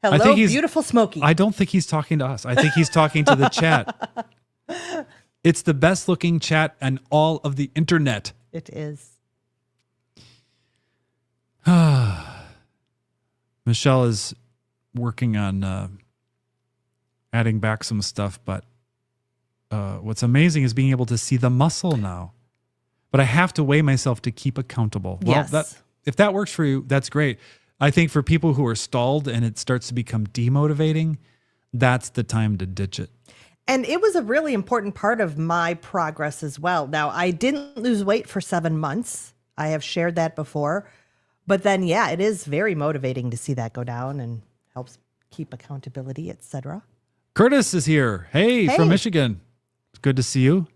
beautiful Smokey. I don't think he's talking to us. I think he's talking to the chat. It's the best looking chat on all of the internet. It is. Michelle is working on adding back some stuff, but what's amazing is being able to see the muscle now. But I have to weigh myself to keep accountable. Well, yes. If that works for you, that's great. I think for people who are stalled and it starts to become demotivating, that's the time to ditch it. And it was a really important part of my progress as well. Now, I didn't lose weight for 7 months. I have shared that before. But then, yeah, it is very motivating to see that go down and helps keep accountability, etc. Curtis is here. Hey, from Michigan. It's good to see you.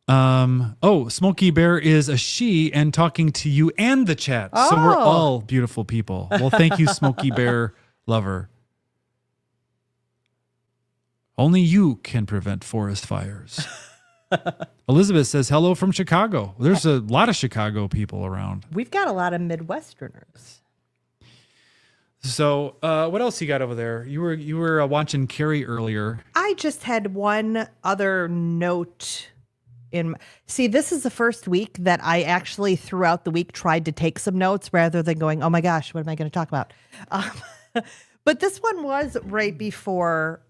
Smoky Bear is a she and talking to you and the chat. Oh. So we're all beautiful people. Well, thank you, Smoky Bear lover. Only you can prevent forest fires. Elizabeth says, hello from Chicago. There's a lot of Chicago people around. We've got a lot of Midwesterners. So what else you got over there? You were watching Carrie earlier. I just had one other note. See, this is the first week that I actually throughout the week tried to take some notes rather than going, oh my gosh, what am I going to talk about? But this one was right before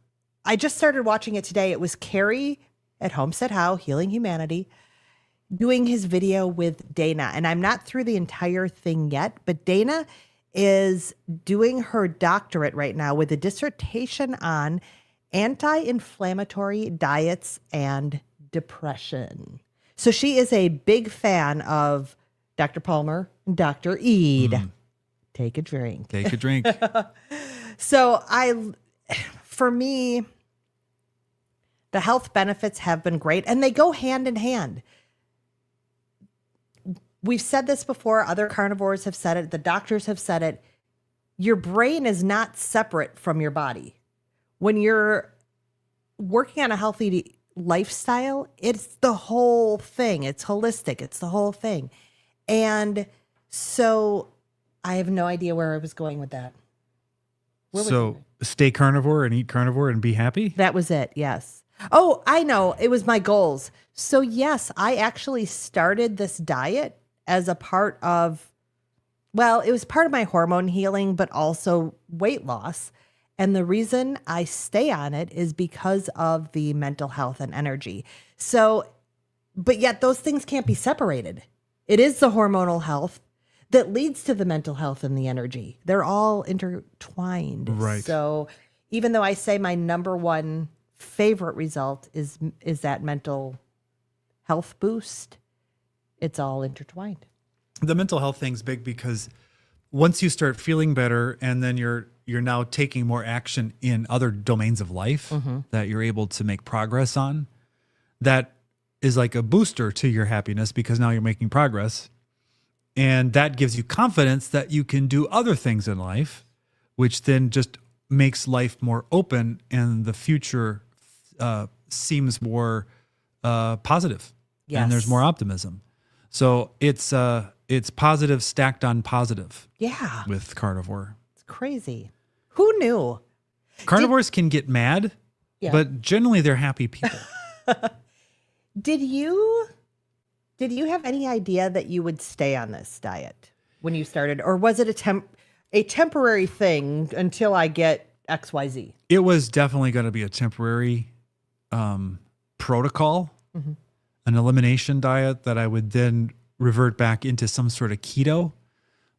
I just started watching it today. It was Carrie at Homestead How, Healing Humanity, doing his video with Dana. And I'm not through the entire thing yet, but Dana is doing her doctorate right now with a dissertation on anti-inflammatory diets and depression. So she is a big fan of Dr. Palmer and Dr. Eid. Take a drink. Take a drink. So for me, the health benefits have been great and they go hand in hand. We've said this before. Other carnivores have said it. The doctors have said it. Your brain is not separate from your body. When you're working on a healthy lifestyle, it's the whole thing. It's holistic. It's the whole thing. And so I have no idea where I was going with that. So stay carnivore and eat carnivore and be happy? That was it. Yes. Oh, I know. It was my goals. So yes, I actually started this diet as a part of, well, it was part of my hormone healing, but also weight loss. And the reason I stay on it is because of the mental health and energy. So, but yet those things can't be separated. It is the hormonal health that leads to the mental health and the energy. They're all intertwined. Right. So even though I say my number one favorite result is that mental health boost, it's all intertwined. The mental health thing's big because once you start feeling better and then you're now taking more action in other domains of life that you're able to make progress on, that is like a booster to your happiness because now you're making progress. And that gives you confidence that you can do other things in life, which then just makes life more open and the future seems more positive. Yes. And there's more optimism. So it's positive stacked on positive Yeah. with carnivore. It's crazy. Who knew? Carnivores can get mad, Yeah. but generally they're happy people. Did you have any idea that you would stay on this diet when you started, or was it a temporary thing until I get XYZ? It was definitely going to be a temporary protocol, an elimination diet that I would then revert back into some sort of keto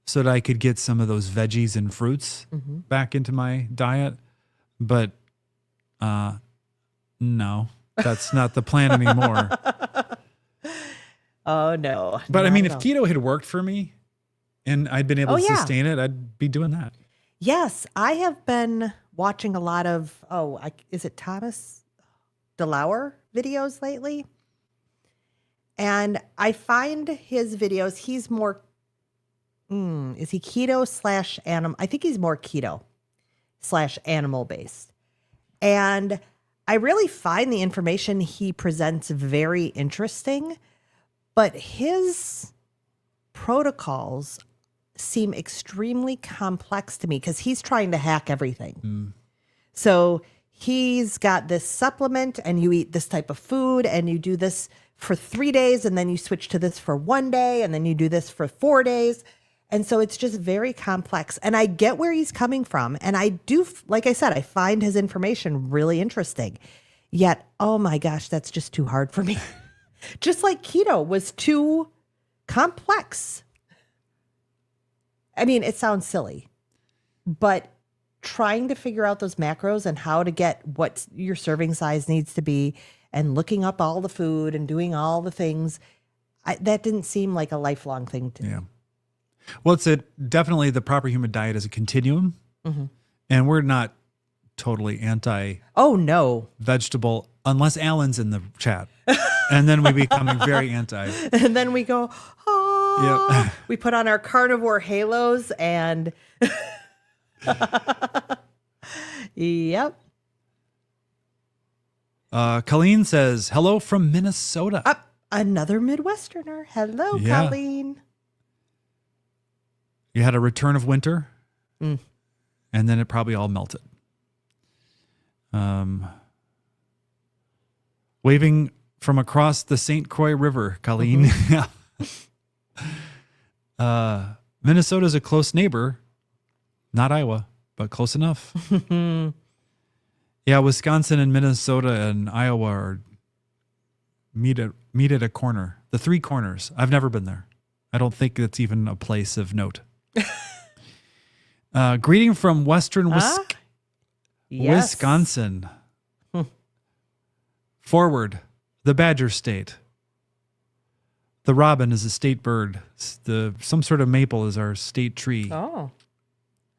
so that I could get some of those veggies and fruits back into my diet. But no, that's not the plan anymore. Oh no. But I mean, if No. keto had worked for me and I'd been able Oh, to yeah. sustain it, I'd be doing that. Yes, I have been watching a lot of is it Thomas DeLauer videos lately? And I find his videos, he's more is he keto / animal? I think he's more keto / animal based. And I really find the information he presents very interesting, but his protocols seem extremely complex to me because he's trying to hack everything. So he's got this supplement and you eat this type of food and you do this for 3 days and then you switch to this for 1 day and then you do this for 4 days. And so it's just very complex. And I get where he's coming from. And I do, like I said, I find his information really interesting. Yet, oh my gosh, that's just too hard for me. Just like keto was too complex. I mean, it sounds silly, but trying to figure out those macros and how to get what your serving size needs to be and looking up all the food and doing all the things, that didn't seem like a lifelong thing to me. Yeah. Well, definitely the proper human diet is a continuum. And we're not totally Oh, no. anti-vegetable unless Alan's in the chat. And then we become very anti. And then we go, oh, Yep. we put on our carnivore halos and yep. Colleen says, hello from Minnesota. Another Midwesterner. Hello, Yeah. Colleen. You had a return of winter, and then it probably all melted. Waving from across the St. Croix River, Colleen. Minnesota's a close neighbor. Not Iowa, but close enough. Yeah, Wisconsin and Minnesota and Iowa are meet at a corner. The Three Corners. I've never been there. I don't think it's even a place of note. Greeting from Western Yes. Wisconsin. Forward, the Badger State. The robin is a state bird. Some sort of maple is our state tree. Oh,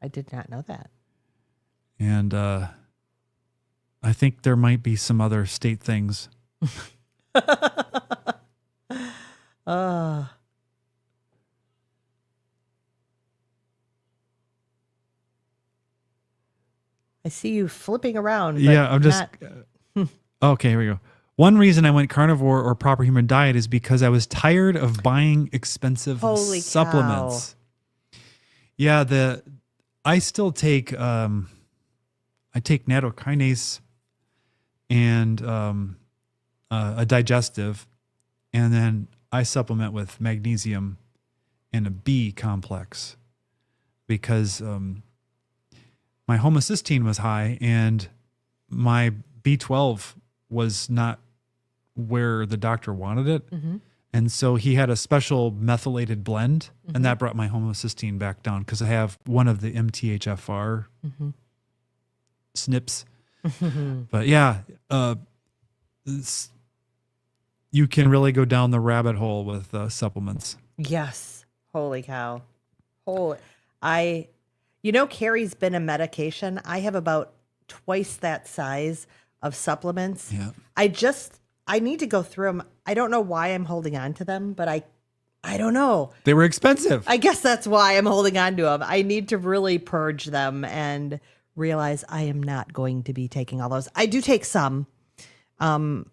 I did not know that. And I think there might be some other state things. I see you flipping around. But Yeah, I'm just... not- Okay, here we go. One reason I went carnivore or proper human diet is because I was tired of buying expensive Holy supplements. Yeah, I still take I take nattokinase and a digestive, and then I supplement with magnesium and a B complex because my homocysteine was high and my B12 was not where the doctor wanted it. And so he had a special methylated blend, and that brought my homocysteine back down because I have one of the MTHFR SNPs. But yeah, you can really go down the rabbit hole with supplements. Yes. Holy cow. Carrie's been a medication. I have about twice that size of supplements. Yeah. I need to go through them. I don't know why I'm holding on to them, but I don't know. They were expensive. I guess that's why I'm holding on to them. I need to really purge them and realize I am not going to be taking all those. I do take some. I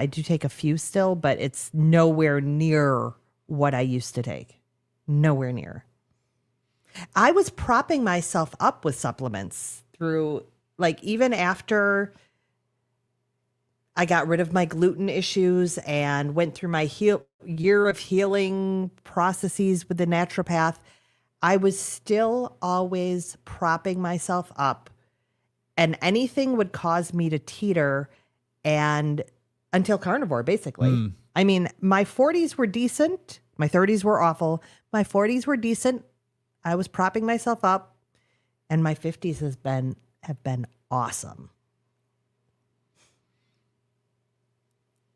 do take a few still, but it's nowhere near what I used to take. Nowhere near. I was propping myself up with supplements through, like, even after I got rid of my gluten issues and went through my year of healing processes with the naturopath. I was still always propping myself up, and anything would cause me to teeter, and until carnivore, basically. I mean, my 40s were decent. My 30s were awful. My 40s were decent. I was propping myself up, and my 50s have been awesome.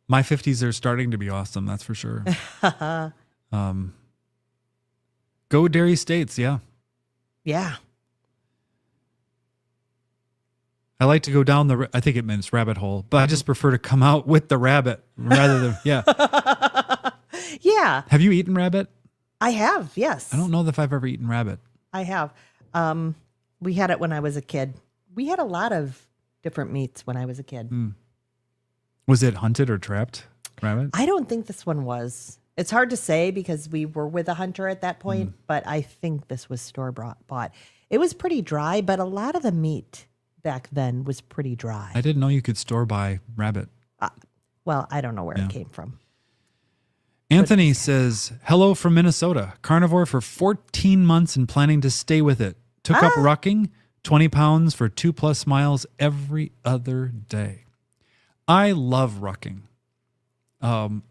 My 50s are starting to be awesome, that's for sure. Go dairy states, yeah. Yeah. I like to go down I think it means rabbit hole, but I just prefer to come out with the rabbit rather than, yeah. Yeah. Have you eaten rabbit? I have, yes. I don't know if I've ever eaten rabbit. I have. We had it when I was a kid. We had a lot of different meats when I was a kid. Was it hunted or trapped rabbit? I don't think this one was. It's hard to say because we were with a hunter at that point, but I think this was store-bought. It was pretty dry, but a lot of the meat back then was pretty dry. I didn't know you could store-buy rabbit. Well, I don't know where it came from. Anthony says, hello from Minnesota. Carnivore for 14 months and planning to stay with it. Took up rucking, 20 pounds for 2+ miles every other day. I love rucking. I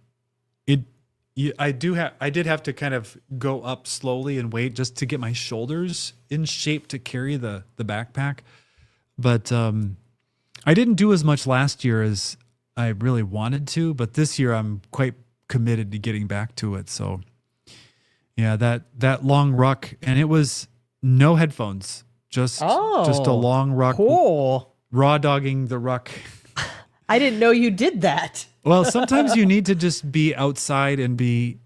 did have to kind of go up slowly and wait just to get my shoulders in shape to carry the backpack. But I didn't do as much last year as I really wanted to, but this year I'm quite committed to getting back to it. So yeah, that long ruck, and it was no headphones, just a long ruck. Cool. Raw dogging the ruck. I didn't know you did that. Well, sometimes you need to just be outside and be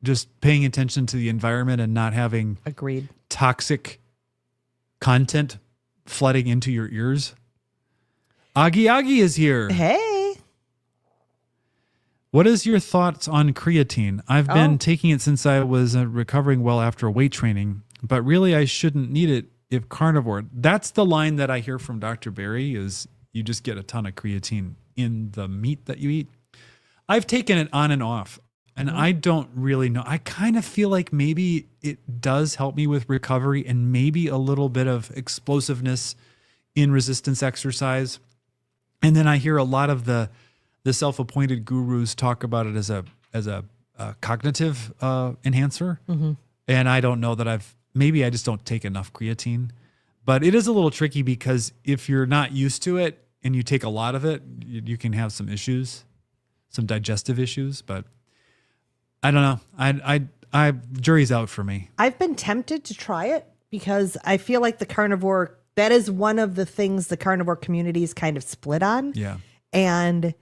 just paying attention to the environment and not having Agreed. toxic content flooding into your ears. Aggie is here. Hey. What is your thoughts on creatine? I've been taking it since I was recovering well after weight training, but really I shouldn't need it if carnivore. That's the line that I hear from Dr. Barry is you just get a ton of creatine in the meat that you eat. I've taken it on and off, and I don't really know. I kind of feel like maybe it does help me with recovery and maybe a little bit of explosiveness in resistance exercise. And then I hear a lot of the self-appointed gurus talk about it as a cognitive enhancer. And I don't know that I just don't take enough creatine. But it is a little tricky because if you're not used to it and you take a lot of it, you can have some issues, some digestive issues. But I don't know. I jury's out for me. I've been tempted to try it because I feel like that is one of the things the carnivore community is kind of split on. Yeah. And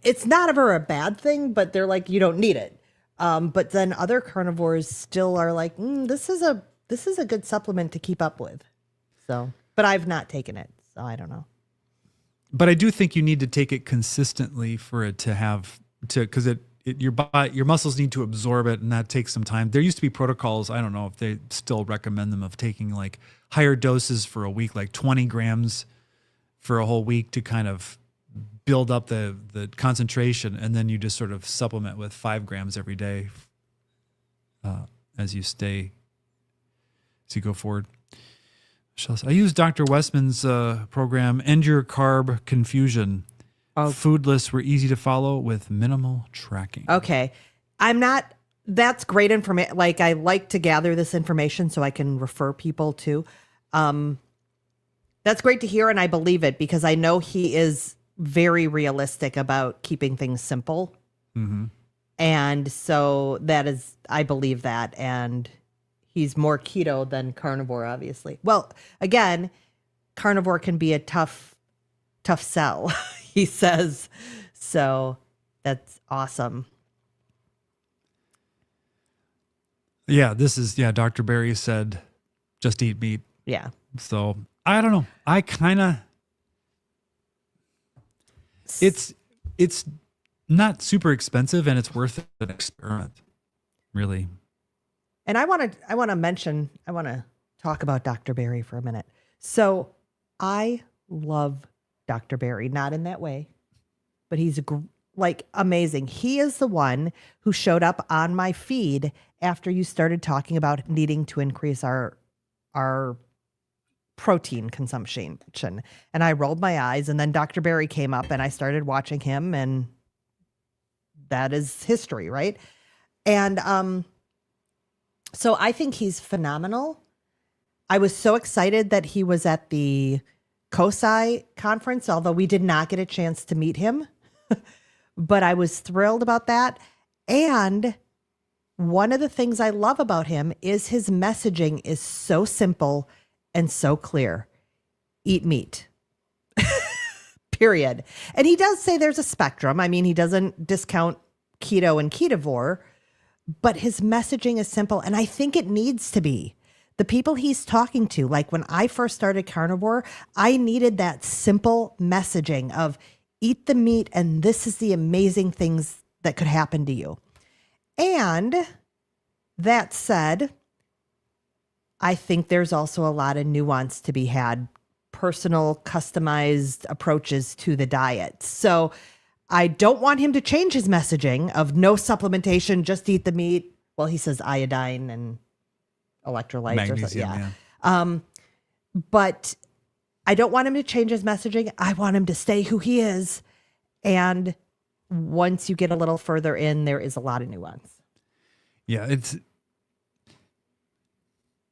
it's not ever a bad thing, but they're like, you don't need it. But then other carnivores still are like, this is a good supplement to keep up with. So, but I've not taken it, so I don't know. But I do think you need to take it consistently for it because your muscles need to absorb it, and that takes some time. There used to be protocols, I don't know if they still recommend them, of taking like higher doses for a week, like 20 grams for a whole week to kind of build up the concentration, and then you just sort of supplement with 5 grams every day as you go forward. I use Dr. Westman's program, End Your Carb Confusion. Food lists were easy to follow with minimal tracking. Okay. That's great information. Like, I like to gather this information so I can refer people to. That's great to hear, and I believe it because I know he is very realistic about keeping things simple. Mm-hmm. And so I believe that. And he's more keto than carnivore, obviously. Well, again, carnivore can be a tough sell, he says. So that's awesome. Yeah, Dr. Berry said, just eat meat. Yeah. So I don't know. I kind of, it's not super expensive and it's worth an experiment, really. And I want to talk about Dr. Berry for a minute. So I love Dr. Berry, not in that way, but he's amazing. He is the one who showed up on my feed after you started talking about needing to increase our protein consumption. And I rolled my eyes, and then Dr. Berry came up and I started watching him, and that is history, right? And so I think he's phenomenal. I was so excited that he was at the COSI conference, although we did not get a chance to meet him. But I was thrilled about that. And one of the things I love about him is his messaging is so simple and so clear. Eat meat. Period. And he does say there's a spectrum. I mean, he doesn't discount keto and ketovore, but his messaging is simple. And I think it needs to be. The people he's talking to, like when I first started carnivore, I needed that simple messaging of eat the meat and this is the amazing things that could happen to you. And that said, I think there's also a lot of nuance to be had, personal, customized approaches to the diet. So I don't want him to change his messaging of no supplementation, just eat the meat. Well, he says iodine and electrolytes Magnesium, or something. Yeah. But I don't want him to change his messaging. I want him to stay who he is. And once you get a little further in, there is a lot of nuance. Yeah, it's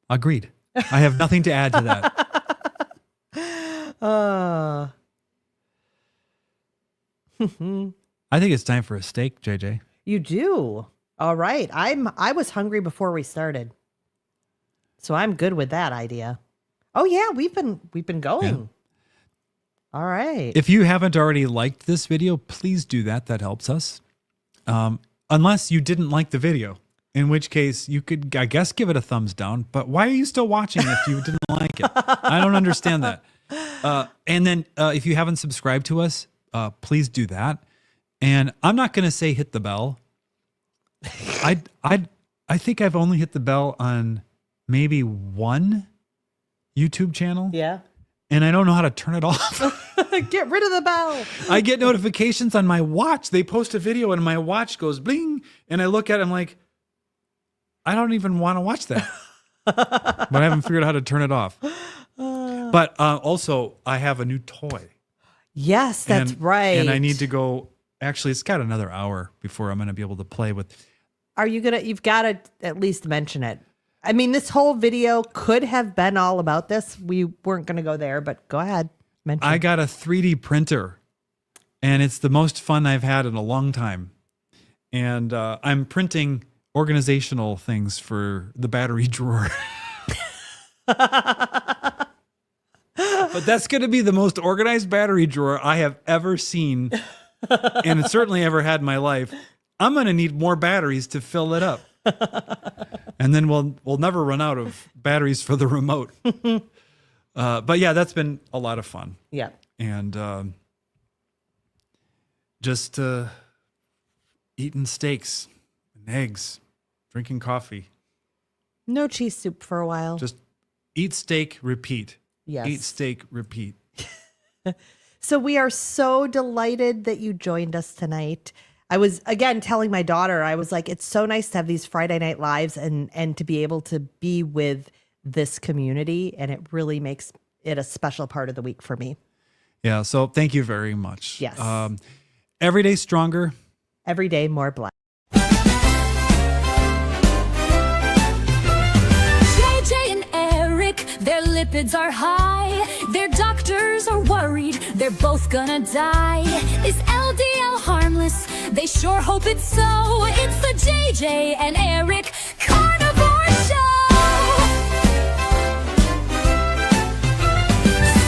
agreed. I have nothing to add to that. I think it's time for a steak, JJ. You do. All right. I was hungry before we started. So I'm good with that idea. Oh yeah, we've been going. Yeah. All right. If you haven't already liked this video, please do that. That helps us. Unless you didn't like the video, in which case you could, I guess, give it a thumbs down. But why are you still watching if you didn't like it? I don't understand that. And then if you haven't subscribed to us, please do that. And I'm not going to say hit the bell. I think I've only hit the bell on maybe one YouTube channel. Yeah. And I don't know how to turn it off. Get rid of the bell. I get notifications on my watch. They post a video and my watch goes bling. And I look at it, I'm like, I don't even want to watch that. But I haven't figured out how to turn it off. But also, I have a new toy. Yes, that's right. And I need to go. Actually, it's got another hour before I'm going to be able to play with. You've got to at least mention it. I mean, this whole video could have been all about this. We weren't going to go there, but go ahead. Mention. I got a 3D printer, and it's the most fun I've had in a long time. And I'm printing organizational things for the battery drawer. But that's going to be the most organized battery drawer I have ever seen, and certainly ever had in my life. I'm going to need more batteries to fill it up. And then we'll never run out of batteries for the remote. But yeah, that's been a lot of fun. Yeah. And just eating steaks and eggs, drinking coffee. No cheese soup for a while. Just eat steak, repeat. Yes. Eat steak, repeat. So we are so delighted that you joined us tonight. I was, again, telling my daughter, I was like, it's so nice to have these Friday night lives and to be able to be with this community, and it really makes it a special part of the week for me. Yeah. So thank you very much. Yes. Every day stronger. Every day more black. JJ and Eric, their lipids are high. Their doctors are worried they're both gonna die. Is LDL harmless? They sure hope it's so. It's the JJ and Eric Carnivore Show.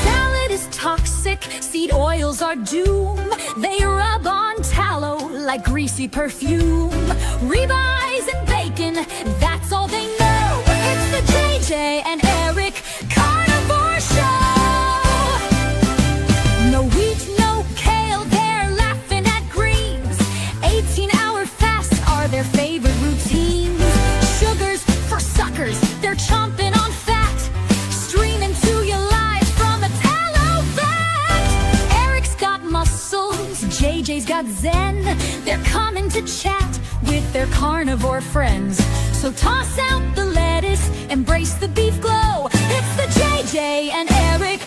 Salad is toxic, seed oils are doom. They rub on tallow like greasy perfume. Ribeyes and bacon, that's all they know. It's the JJ and Eric Carnivore Show. No wheat, no kale, they're laughing at greens. 18-hour fasts are their favorite routines. Sugars for suckers, they're chomping on fat. Streaming to you live from a tallow vat. Eric's got muscles, JJ's got zen. They're coming to chat with their carnivore friends. So toss out the lettuce, embrace the beef glow. It's the JJ and Eric